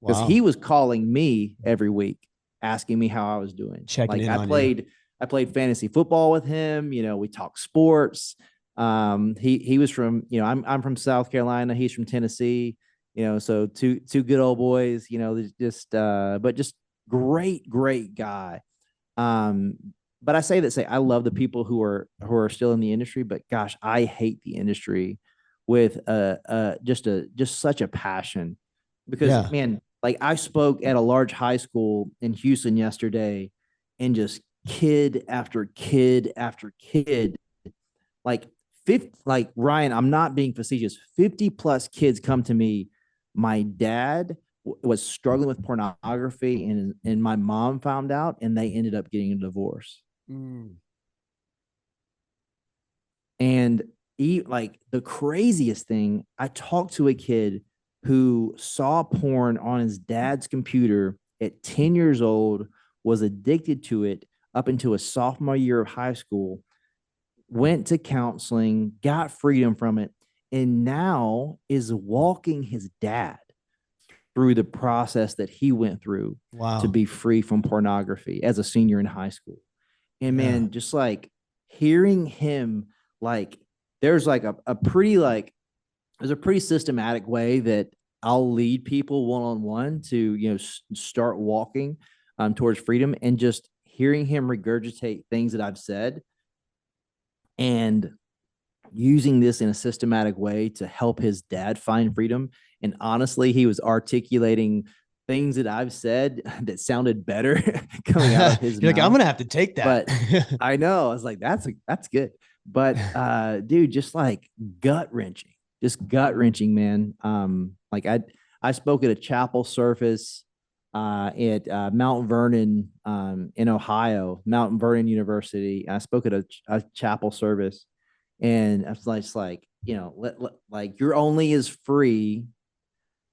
because he
Wow.
was calling me every week asking me how I was doing.
Checking
Like
in on you.
I played fantasy football with him. We talked sports. He was from, I'm from South Carolina. He's from Tennessee. So two good old boys. Just but just great guy. Um, but I say I love the people who are still in the industry, but gosh, I hate the industry with just such a passion, because
Yeah.
man, like I spoke at a large high school in Houston yesterday, and just kid after kid after kid, like 50, like Ryan, I'm not being facetious, 50 plus kids come to me. My dad was struggling with pornography, and my mom found out, and they ended up getting a divorce.
Mm.
And like the craziest thing, I talked to a kid who saw porn on his dad's computer at 10 years old, was addicted to it up until a sophomore year of high school, went to counseling, got freedom from it, and now is walking his dad through the process that he went through to
Wow.
be free from pornography as a senior in high school. And
Yeah.
man, just like hearing him, like there's like a pretty like there's a pretty systematic way that I'll lead people one on one to, start walking towards freedom, and just hearing him regurgitate things that I've said, and using this in a systematic way to help his dad find freedom. And honestly, he was articulating things that I've said that sounded better coming out
You're
of his
like, I'm
mouth.
gonna have to take that.
But I know, I was like, that's good. But dude, just like gut wrenching, just gut wrenching, man. Like I spoke at a chapel service at Mount Vernon in Ohio, Mount Vernon University. I spoke at a chapel service, and I was like, like you're only as free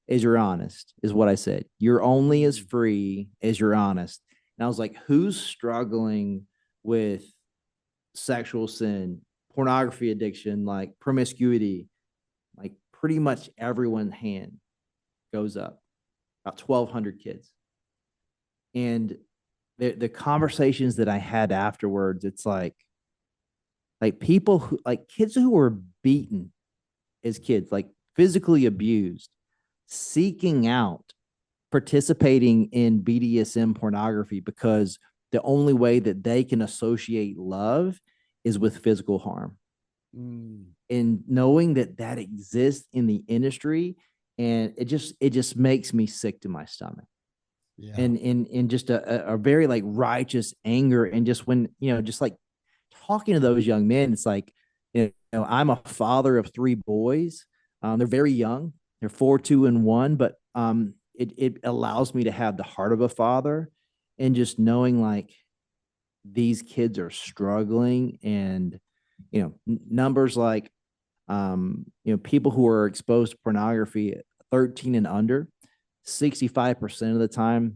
as you're honest, is what I said. You're only as
Mm.
free as you're honest. And I was like, who's struggling with sexual sin, pornography addiction, like promiscuity? Like pretty much everyone's hand goes up, about 1,200 kids. And the conversations that I had afterwards, it's like people who, like kids who were beaten as kids, like physically abused, seeking out participating in BDSM pornography because the only way that they can associate love is with physical harm.
Mm.
And knowing that that exists in the industry, and it just makes me sick to my stomach.
Yeah.
And just a very like righteous anger, and just when just like talking to those young men, it's like, I'm a father of three boys. They're very young. They're 4, 2, and 1, but it allows me to have the heart of a father, and just knowing like these kids are struggling, and numbers like people who are exposed to pornography at 13 and under, 65% of the time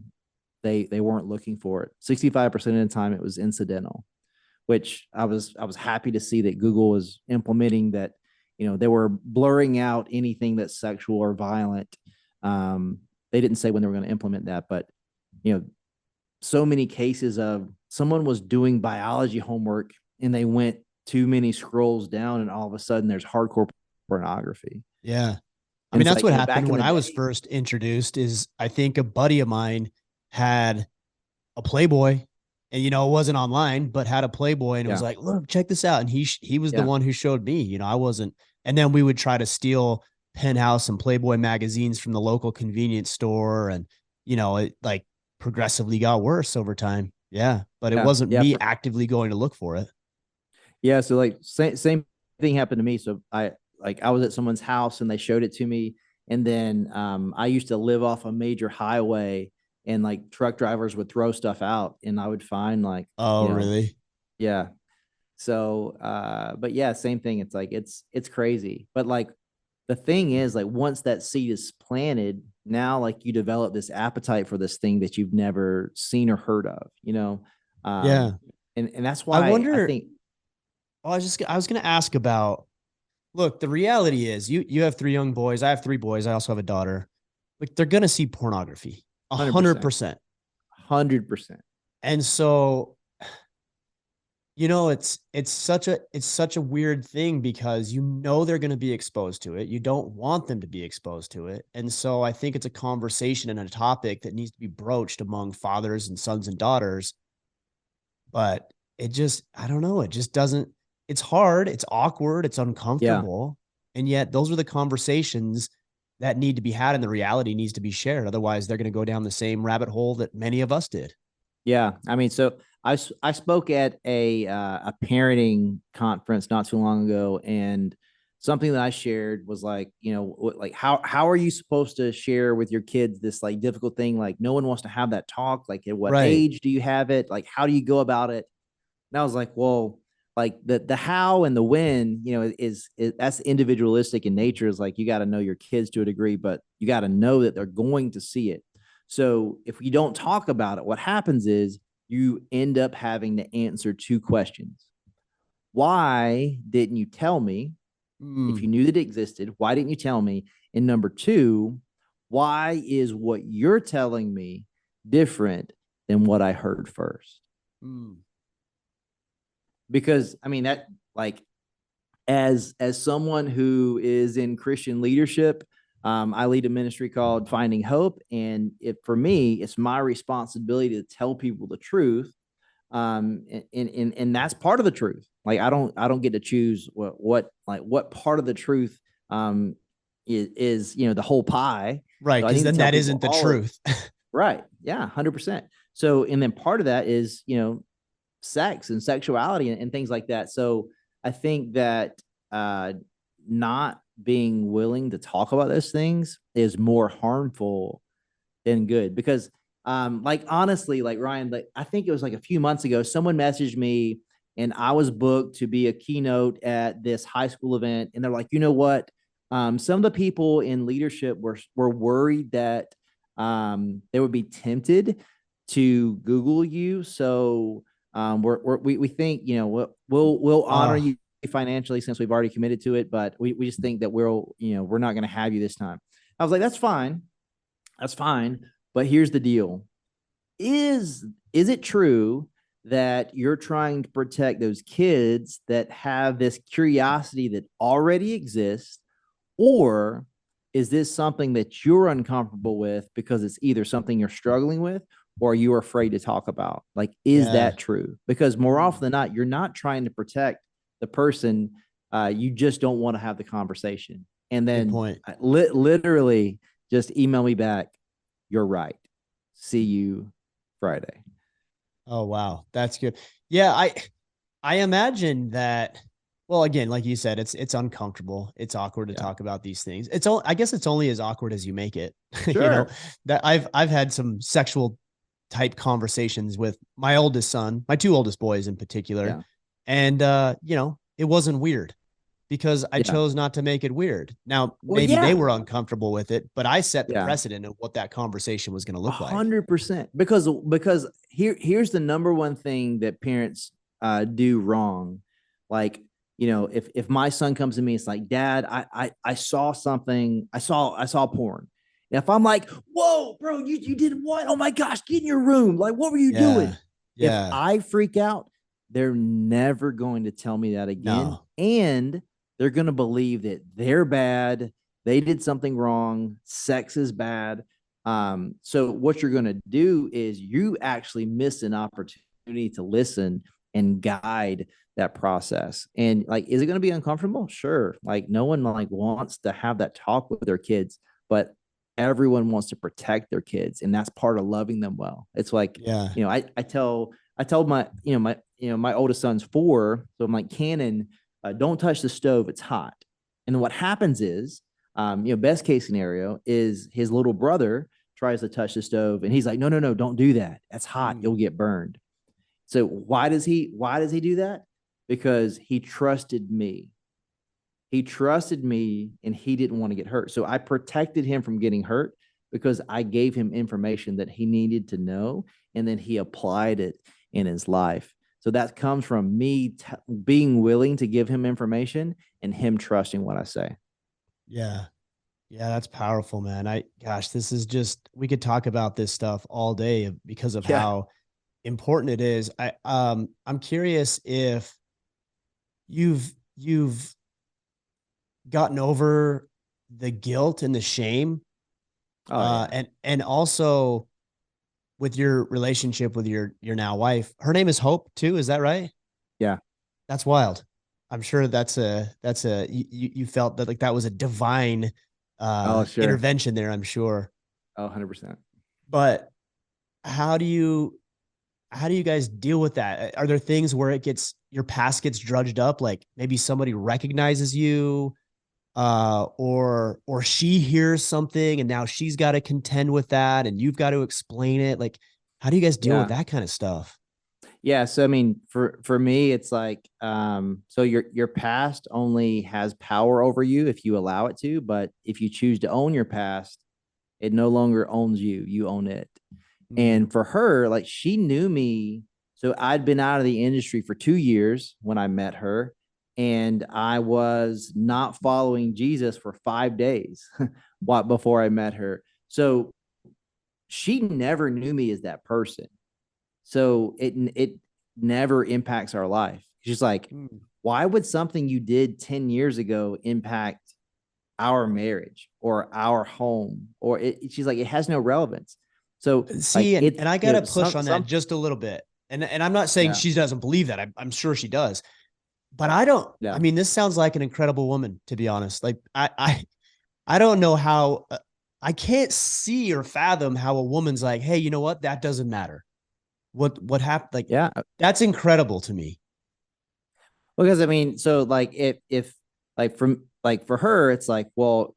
they weren't looking for it. 65% of the time it was incidental, which I was happy to see that Google was implementing that. They were blurring out anything that's sexual or violent. They didn't say when they were going to implement that, but so many cases of someone was doing biology homework and they went too many scrolls down, and all of a sudden there's hardcore pornography.
Yeah. I
And
mean,
it's
that's
like,
what
back
happened
in
when
the
I was
day,
first introduced is I think a buddy of mine had a Playboy and, it wasn't online, but had a Playboy and it was
yeah,
like, look, check this out. And he was the
yeah,
one who showed me, I wasn't. And then we would try to steal Penthouse and Playboy magazines from the local convenience store. And, it like progressively got worse over time. Yeah. But it
yeah,
wasn't
yeah.
me actively going to look for it.
Yeah, so like same thing happened to me. So I was at someone's house and they showed it to me, and then I used to live off a major highway, and like truck drivers would throw stuff out, and I would find like
Oh, really?
yeah. So but yeah, same thing. It's like it's crazy, but like the thing is, like once that seed is planted, now like you develop this appetite for this thing that you've never seen or heard of,
Yeah.
um, and that's
I
why I
wonder.
think
Well, I was going to ask about. Look, the reality is you have three young boys. I have three boys. I also have a daughter. Like they're gonna see pornography, a
hundred
hundred
percent.
percent.
100%.
And so, it's such a weird thing because they're gonna be exposed to it. You don't want them to be exposed to it. And so I think it's a conversation and a topic that needs to be broached among fathers and sons and daughters. But I don't know, it just doesn't, it's hard, it's awkward, it's
Yeah.
uncomfortable. And yet those are the conversations that need to be had and the reality needs to be shared. Otherwise, they're going to go down the same rabbit hole that many of us did.
Yeah. I mean, so I spoke at a parenting conference not too long ago, and something that I shared was like, like how are you supposed to share with your kids this like difficult thing? Like no one wants to have that talk. Like at what
Right.
age do you have it? Like how do you go about it? And I was like, well, like the how and the when, is that's individualistic in nature. Is like you got to know your kids to a degree, but you got to know that they're going to see it. So if you don't talk about it, what happens is you end up having to answer two questions. Why didn't you tell me? If you
Mm,
knew that it existed, why didn't you tell me? And number two, why is what you're telling me different than what I heard first?
mm,
Because I mean that like as someone who is in Christian leadership, I lead a ministry called Finding Hope, and for me, it's my responsibility to tell people the truth, and that's part of the truth. Like I don't get to choose what part of the truth is the whole pie.
right.
So I
Because
need to
then
tell
that
people
isn't the
all of
truth.
right. Yeah, 100%. So and then part of that is sex and sexuality and things like that. So I think that uh, not being willing to talk about those things is more harmful than good. Because, like honestly, like Ryan, like I think it was like a few months ago, someone messaged me and I was booked to be a keynote at this high school event, and they're like, you know what? Some of the people in leadership were worried that they would be tempted to Google you. So we think, we'll honor
Oh,
you financially since we've already committed to it, but we just think that we're not going to have you this time. I was like, that's fine. That's fine. But here's the deal. Is it true that you're trying to protect those kids that have this curiosity that already exists, or is this something that you're uncomfortable with because it's either something you're struggling with or you're afraid to talk about? Like, is
yeah.
that true? Because more often than not, you're not trying to protect the person. You just don't want to have the conversation. And
Good
then
point.
literally just email me back. You're right. See you Friday.
Oh, wow. That's good. Yeah, I imagine that, well, again, like you said, it's uncomfortable. It's awkward to
Yeah.
talk about these things. It's all, I guess it's only as awkward as you make it. You know,
Sure.
that I've had some sexual type conversations with my oldest son, my two oldest boys in particular.
Yeah.
And it wasn't weird because I
Yeah.
chose not to make it weird. Now,
Well,
maybe they
yeah.
were uncomfortable with it, but I set the
Yeah.
precedent of what that conversation was going to
A
look like.
100%. Because here's the number one thing that parents do wrong. Like, if my son comes to me, it's like, Dad, I saw something, I saw porn. And if I'm like, whoa, bro, you did what? Oh my gosh, get in your room. Like, what were you
Yeah.
doing? If
Yeah.
I freak out, they're never going to tell me that again.
No.
And they're going to believe that they're bad. They did something wrong. Sex is bad. So what you're going to do is you actually miss an opportunity to listen and guide that process. And like, is it going to be uncomfortable? Sure. Like, no one like wants to have that talk with their kids, but everyone wants to protect their kids, and that's part of loving them well. It's like,
Yeah.
I told my oldest son's 4, so I'm like, Cannon, don't touch the stove, it's hot. And what happens is, best case scenario is his little brother tries to touch the stove, and he's like, no, no, no, don't do that. That's hot.
Mm.
You'll get burned. So why does he do that? Because he trusted me. He trusted me and he didn't want to get hurt. So I protected him from getting hurt because I gave him information that he needed to know, and then he applied it in his life. So that comes from me being willing to give him information and him trusting what I say.
Yeah. Yeah, that's powerful, man. Gosh, this is just, we could talk about this stuff all day because of
Yeah.
how important it is. I'm curious if you've gotten over the guilt and the shame,
Oh yeah.
and also with your relationship with your now wife. Her name is Hope too, is that right?
Yeah.
That's wild. I'm sure you felt that like that was a divine
Oh sure.
intervention there, I'm sure.
Oh 100%.
But how do you how do you guys deal with that? Are there things where your past gets drudged up, like maybe somebody recognizes you, or she hears something and now she's got to contend with that and you've got to explain it? Like, how do you guys deal with
Yeah.
that kind of stuff?
Yeah, so I mean, for me, it's like, so your past only has power over you if you allow it to, but if you choose to own your past, it no longer owns you. You own it.
Mm,
And for her, like, she knew me. So I'd been out of the industry for 2 years when I met her, and I was not following Jesus for 5 days what before I met her. So she never knew me as that person. So it never impacts our life. She's like,
mm.
why would something you did 10 years ago impact our marriage or our home? Or she's like, it has no relevance. So like
See, and I gotta push on that
some
just a little bit. And I'm not saying
yeah,
she doesn't believe that. I'm sure she does. But I don't, I
yeah.
mean, this sounds like an incredible woman, to be honest. Like I don't know how, I can't see or fathom how a woman's like, hey, you know what? That doesn't matter. What happened? Like,
Yeah.
that's incredible to me.
Because I mean, so like if like from like for her, it's like, well,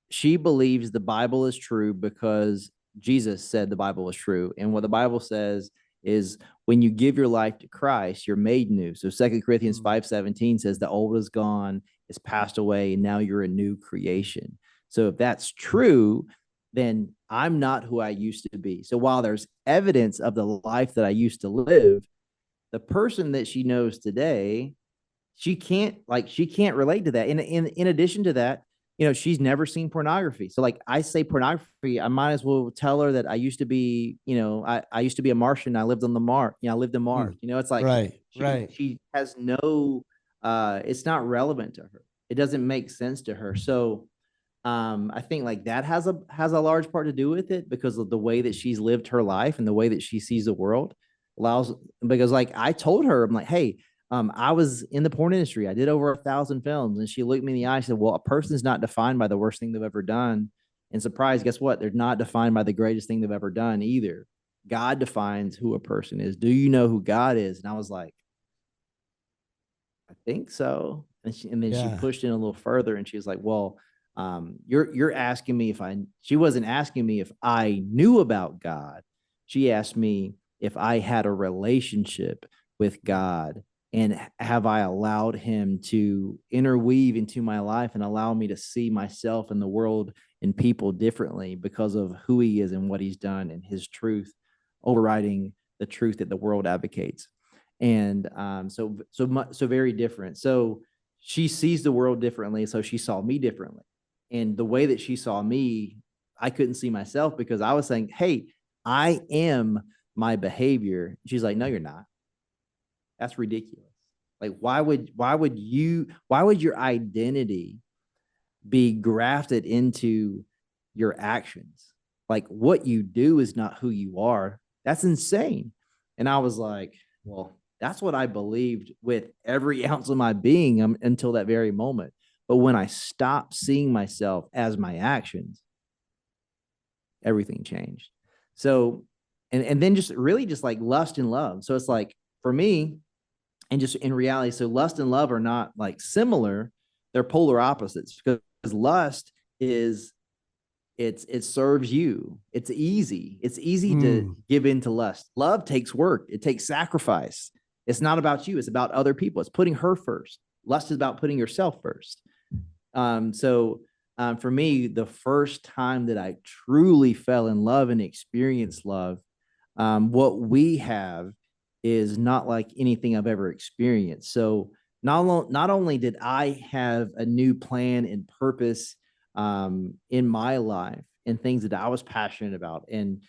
she believes the Bible is true because Jesus said the Bible is true. And what the Bible says is when you give your life to Christ, you're made new. So 2 Corinthians
Mm,
5:17 says the old is gone, it's passed away, and now you're a new creation. So if that's true, then I'm not who I used to be. So while there's evidence of the life that I used to live, the person that she knows today, she can't relate to that. In addition to that, she's never seen pornography. So like I say pornography, I might as well tell her that I used to be, I used to be a Martian. I lived on the Mars, I lived in Mars.
Mm.
It's like
Right.
she
Right.
she has no it's not relevant to her. It doesn't make sense to her. So I think like that has a large part to do with it because of the way that she's lived her life and the way that she sees the world allows. Because like I told her, I'm like, hey, I was in the porn industry. I did over 1,000 films. And she looked me in the eye and said, well, a person's not defined by the worst thing they've ever done. And surprise, guess what? They're not defined by the greatest thing they've ever done either. God defines who a person is. Do you know who God is? And I was like, I think so. And then she
Yeah.
pushed in a little further and she was like, well, you're asking me if she wasn't asking me if I knew about God. She asked me if I had a relationship with God and have I allowed him to interweave into my life and allow me to see myself and the world and people differently because of who he is and what he's done and his truth overriding the truth that the world advocates. And so very different. So she sees the world differently. So she saw me differently. And the way that she saw me, I couldn't see myself because I was saying, hey, I am my behavior. She's like, no, you're not. That's ridiculous. Like, why would your identity be grafted into your actions? Like, what you do is not who you are. That's insane. And I was like, well, that's what I believed with every ounce of my being until that very moment. But when I stopped seeing myself as my actions, everything changed. So, and then just really just like lust and love. So it's like for me, and just in reality, so lust and love are not like similar; they're polar opposites. Because lust is it serves you. It's easy. It's easy to
Mm.
give in to lust. Love takes work. It takes sacrifice. It's not about you. It's about other people. It's putting her first. Lust is about putting yourself first. For me, the first time that I truly fell in love and experienced love, what we have is not like anything I've ever experienced. So not only did I have a new plan and purpose in my life and things that I was passionate about and,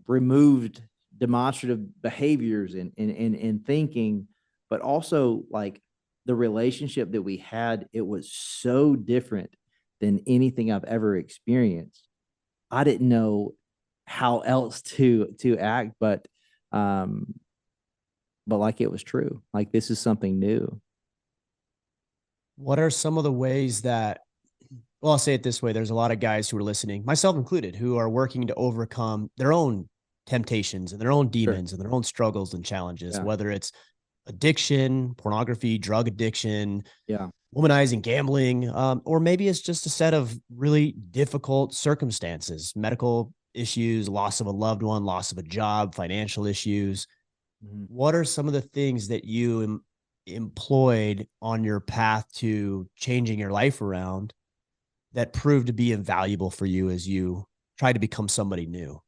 removed demonstrative behaviors and thinking, but also like the relationship that we had, it was so different than anything I've ever experienced. I didn't know how else to act, um, but like it was true. Like this is something new.
What are some of the ways that, well, I'll say it this way. There's a lot of guys who are listening, myself included, who are working to overcome their own temptations and their own
Sure.
demons and their own struggles and challenges,
Yeah.
whether it's addiction, pornography, drug addiction,
Yeah.
womanizing, gambling, or maybe it's just a set of really difficult circumstances, medical issues, loss of a loved one, loss of a job, financial issues.
Mhm.
What are some of the things that you employed on your path to changing your life around that proved to be invaluable for you as you try to become somebody new?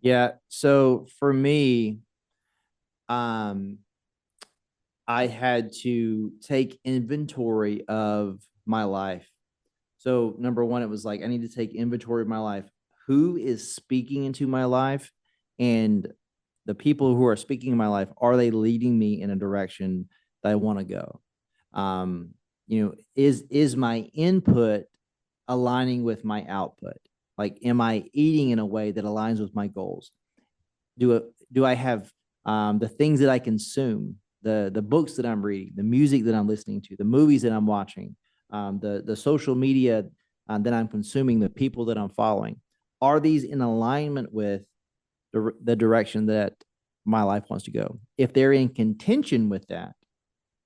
Yeah. So for me, um, I had to take inventory of my life. So number one, it was like I need to take inventory of my life. Who is speaking into my life, and the people who are speaking in my life, are they leading me in a direction that I want to go? Is my input aligning with my output? Like, am I eating in a way that aligns with my goals? Do I have the things that I consume, the books that I'm reading, the music that I'm listening to, the movies that I'm watching, the social media that I'm consuming, the people that I'm following? Are these in alignment with the direction that my life wants to go? If they're in contention with that,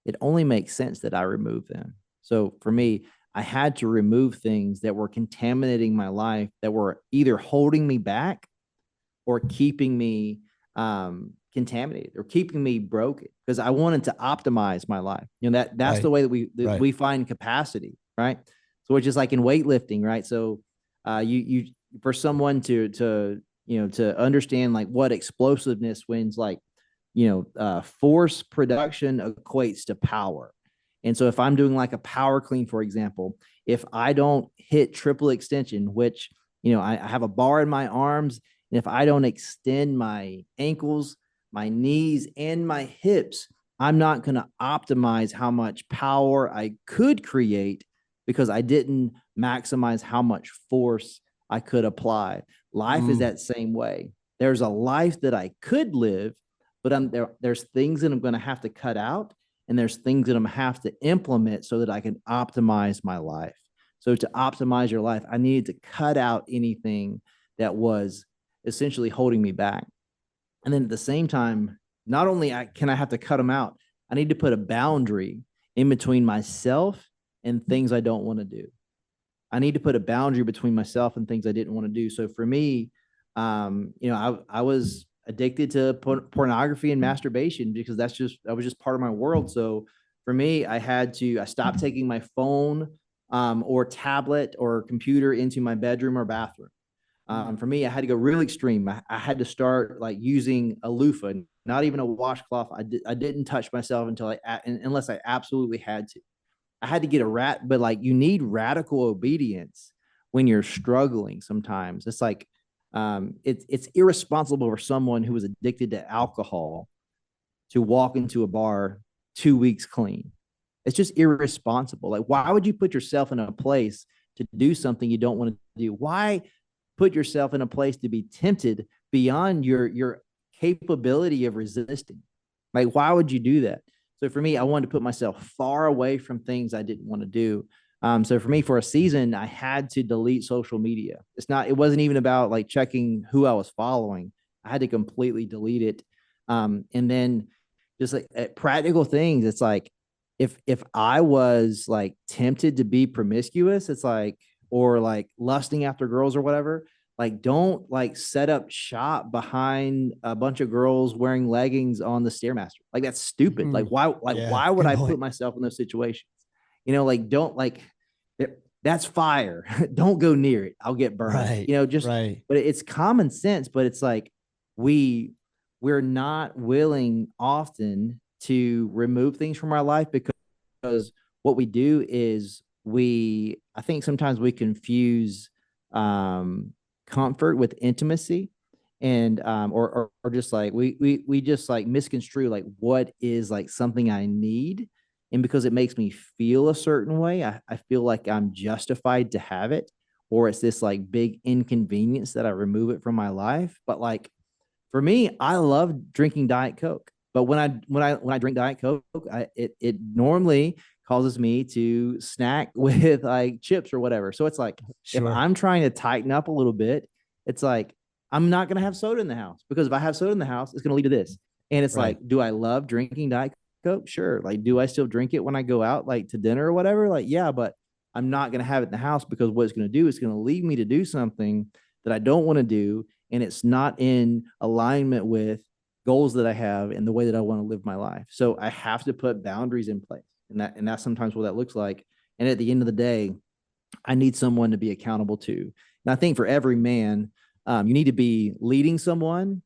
it only makes sense that I remove them. So for me, I had to remove things that were contaminating my life, that were either holding me back or keeping me contaminated or keeping me broken, because I wanted to optimize my life. That's the
Right.
way that
Right.
we find capacity, right? So it's just like in weightlifting, right? So You for someone to understand like what explosiveness wins, like, force production equates to power. And so if I'm doing like a power clean, for example, if I don't hit triple extension, which, I have a bar in my arms, and if I don't extend my ankles, my knees, and my hips, I'm not going to optimize how much power I could create because I didn't maximize how much force I could apply. Life is
Mm,
that same way. There's a life that I could live, but there's things that I'm going to have to cut out, and there's things that I'm going to have to implement so that I can optimize my life. So to optimize your life, I needed to cut out anything that was essentially holding me back. And then at the same time, not only can I have to cut them out, I need to put a boundary in between myself and things I don't want to do. I need to put a boundary between myself and things I didn't want to do. So for me, I was addicted to pornography and masturbation because that was just part of my world. So for me, I stopped taking my phone or tablet or computer into my bedroom or bathroom. For me, I had to go real extreme. I had to start like using a loofah, not even a washcloth. I didn't touch myself unless I absolutely had to. I had to get but like you need radical obedience when you're struggling. Sometimes it's like it's irresponsible for someone who was addicted to alcohol to walk into a bar 2 weeks clean. It's just irresponsible. Like, why would you put yourself in a place to do something you don't want to do? Why put yourself in a place to be tempted beyond your capability of resisting? Like, why would you do that? So for me, I wanted to put myself far away from things I didn't want to do. So for me, for a season, I had to delete social media. It wasn't even about like checking who I was following. I had to completely delete it. And then just like practical things, it's like if I was like tempted to be promiscuous, it's like, or like lusting after girls or whatever, like don't like set up shop behind a bunch of girls wearing leggings on the Stairmaster. Like that's stupid.
mm,
Like
yeah,
why would
good
I put
point.
myself in those situations? Like don't like that's fire. Don't go near it. I'll get burned.
Right, right.
But it's common sense, but it's like we we're not willing often to remove things from our life because what we do is I think sometimes we confuse um comfort with intimacy, and or just like we just like misconstrue like what is like something I need, and because it makes me feel a certain way, I feel like I'm justified to have it, or it's this like big inconvenience that I remove it from my life. But like for me, I love drinking Diet Coke. But when I drink Diet Coke, it normally causes me to snack with like chips or whatever. So it's like if
Sure.
I'm trying to tighten up a little bit, it's like I'm not gonna have soda in the house, because if I have soda in the house, it's gonna lead to this. And it's
Right.
like, do I love drinking Diet Coke? Sure. Like, do I still drink it when I go out like to dinner or whatever? Like, yeah, but I'm not gonna have it in the house, because what it's gonna do is gonna lead me to do something that I don't want to do, and it's not in alignment with goals that I have and the way that I want to live my life. So I have to put boundaries in place. And that's sometimes what that looks like. And at the end of the day, I need someone to be accountable to. And I think for every man, you need to be leading someone,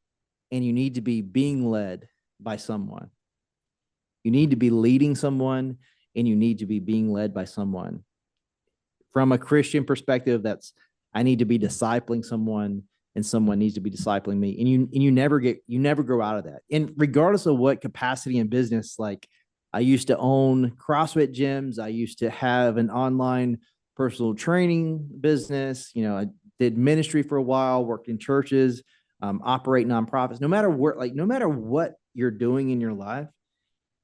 and you need to be being led by someone. You need to be leading someone, and you need to be being led by someone. From a Christian perspective, that's I need to be discipling someone, and someone needs to be discipling me. And you never grow out of that. And regardless of what capacity in business, like I used to own CrossFit gyms, I used to have an online personal training business, I did ministry for a while, worked in churches, operate nonprofits. No matter what you're doing in your life,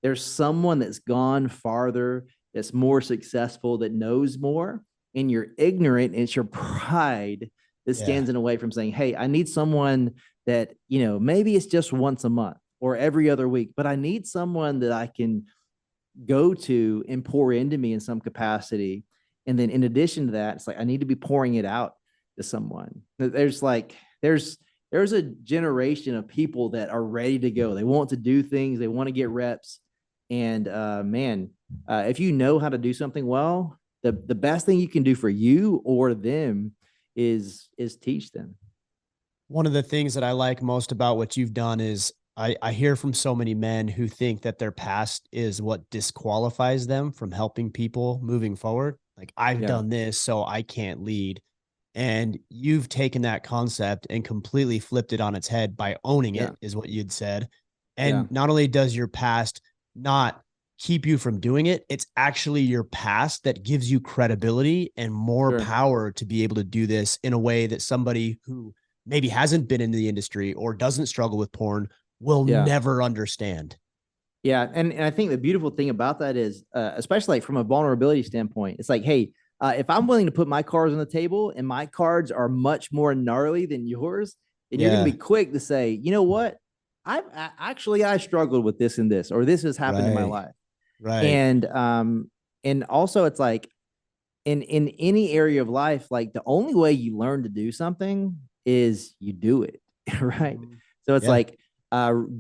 there's someone that's gone farther, that's more successful, that knows more, and you're ignorant, and it's your pride that
Yeah.
stands in a way from saying, hey, I need someone that, maybe it's just once a month or every other week, but I need someone that I can go to and pour into me in some capacity. And then in addition to that, it's like I need to be pouring it out to someone. There's a generation of people that are ready to go. They want to do things, they want to get reps. And man, if you know how to do something well, the best thing you can do for you or them is teach them.
One of the things that I like most about what you've done is I hear from so many men who think that their past is what disqualifies them from helping people moving forward. Like, I've
Yeah.
done this, so I can't lead. And you've taken that concept and completely flipped it on its head by owning
Yeah.
it, is what you'd said.
Yeah.
And not only does your past not keep you from doing it, it's actually your past that gives you credibility and more
Sure.
power to be able to do this in a way that somebody who maybe hasn't been in the industry or doesn't struggle with porn will
Yeah.
never understand.
Yeah. And I think the beautiful thing about that is, especially like from a vulnerability standpoint, it's like, hey, if I'm willing to put my cards on the table and my cards are much more gnarly than yours, then you're going to
Yeah.
be quick to say, you know what? I struggled with this and this, or this has happened in my
Right.
life.
Right.
And also it's like in any area of life, like the only way you learn to do something is you do it. Right.
Mhm.
So it's
Yeah.
like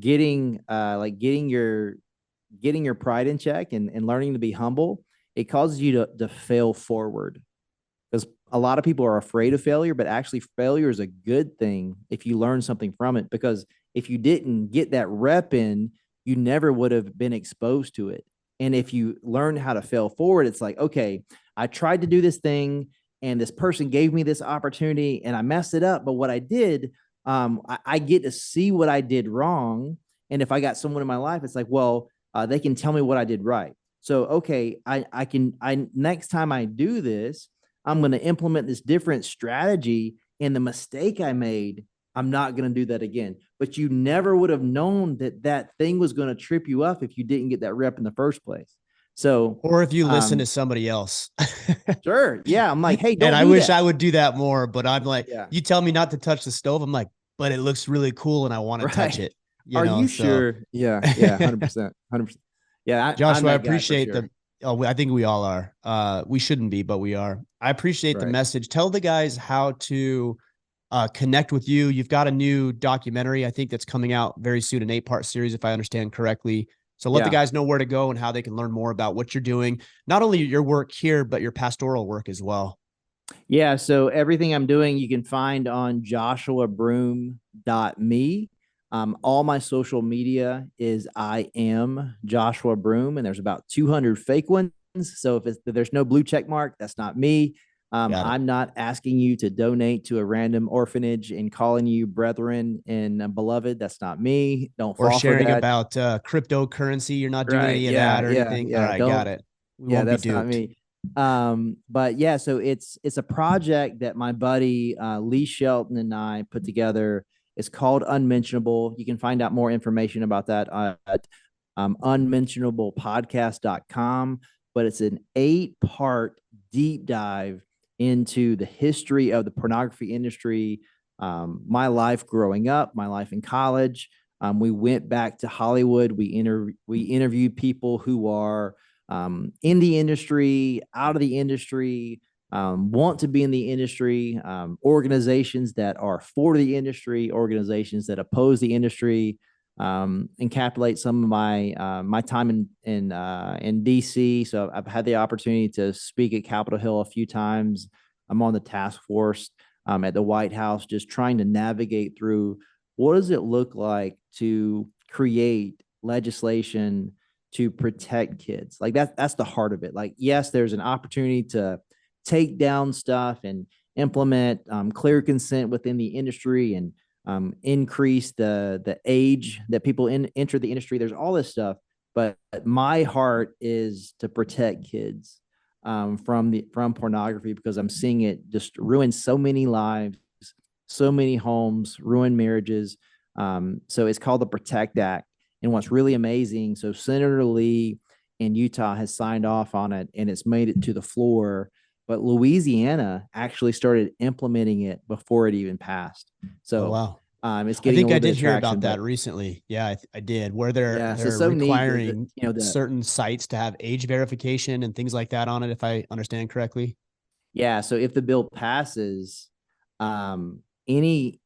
getting your pride in check and learning to be humble. It causes you to fail forward, because a lot of people are afraid of failure, but actually failure is a good thing if you learn something from it, because if you didn't get that rep in, you never would have been exposed to it. And if you learn how to fail forward, it's like, okay, I tried to do this thing and this person gave me this opportunity and I messed it up. But what I did, I get to see what I did wrong. And if I got someone in my life, it's like, well, they can tell me what I did right. So, okay, next time I do this, I'm going to implement this different strategy. And the mistake I made, I'm not going to do that again. But you never would have known that that thing was going to trip you up if you didn't get that rep in the first place. So,
Or if you listen to somebody else.
sure. Yeah. I'm like, hey,
And
don't
I
do
wish
that.
I would do that more, but I'm like,
Yeah.
you tell me not to touch the stove. I'm like, but it looks really cool and I want to touch
Right.
it,
Are you
so.
sure? Yeah. Yeah. 100%. 100%. Yeah. I'm
Joshua, I
that guy for
appreciate
sure.
the. Oh, I think we all are. We shouldn't be, but we are. I appreciate the
Right.
message. Tell the guys how to connect with you. You've got a new documentary, I think, that's coming out very soon, an 8-part series, if I understand correctly. So let the
Yeah.
guys know where to go and how they can learn more about what you're doing, not only your work here, but your pastoral work as well.
Yeah. So everything I'm doing, you can find on joshuabroome.me. All my social media is I am Joshua Broome, and there's about 200 fake ones. So if there's no blue check mark, that's not me.
Got it.
I'm not asking you to donate to a random orphanage and calling you brethren and beloved. That's not me. Don't
Or
fall for
sharing
that.
about cryptocurrency. You're not doing
Right.
any of
Yeah.
that or
Yeah.
anything. All
Yeah.
right. Got
Don't.
it. We
Yeah,
won't be
that's not
duped.
me. But yeah, so it's a project that my buddy Lee Shelton and I put together. It's called Unmentionable. You can find out more information about that at unmentionablepodcast.com. But it's an 8-part deep dive into the history of the pornography industry, my life growing up, my life in college. We went back to Hollywood. We interviewed people who are in the industry, out of the industry, want to be in the industry, organizations that are for the industry, organizations that oppose the industry. Encapsulate some of my time in DC. So I've had the opportunity to speak at Capitol Hill a few times. I'm on the task force at the White House, just trying to navigate through what does it look like to create legislation to protect kids. Like that's the heart of it. Like, yes, there's an opportunity to take down stuff and implement clear consent within the industry and increase the age that people enter the industry. There's all this stuff, but my heart is to protect kids from pornography, because I'm seeing it just ruin so many lives, so many homes, ruin marriages. So it's called the Protect Act. And what's really amazing, so Senator Lee in Utah has signed off on it and it's made it to the floor, but Louisiana actually started implementing it before it even passed.
Oh,
So
wow.
it's
I
getting a
think I
little bit
did
of
hear
traction,
about
but
that recently. Yeah, I did, where they're
yeah, so
they're
so neat that
requiring
you know the
certain sites to have age verification and things like that on it, if I understand correctly.
yeah. So if the bill passes, any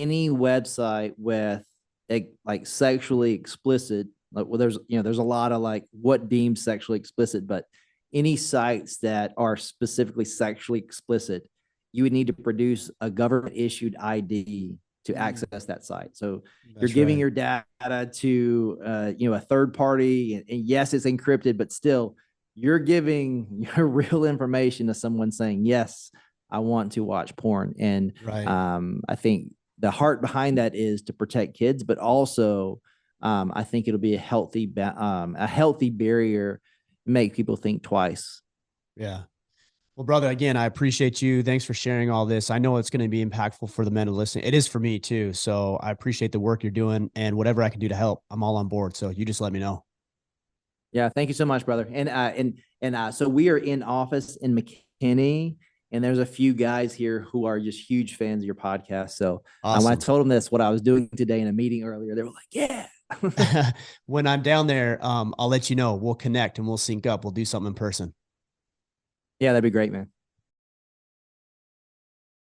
website with like sexually explicit, like, well, there's a lot of like what deems sexually explicit, but any sites that are specifically sexually explicit, you would need to produce a government issued ID to access that site. So you're giving your data to a third party, and yes, it's encrypted, but still you're giving your real information to someone saying, yes, I want to watch porn. And I think the heart behind that is to protect kids, but also I think it'll be a healthy barrier, make people think twice.
Yeah. Well, brother, again, I appreciate you. Thanks for sharing all this. I know it's going to be impactful for the men who listen. It is for me too. So I appreciate the work you're doing, and whatever I can do to help, I'm all on board. So you just let me know.
Yeah. Thank you so much, brother. So we are in office in McKinney, and there's a few guys here who are just huge fans of your podcast. So
Awesome.
when I told them what I was doing today in a meeting earlier, they were like, yeah.
When I'm down there, I'll let you know. We'll connect and we'll sync up. We'll do something in person.
Yeah, that'd be great, man.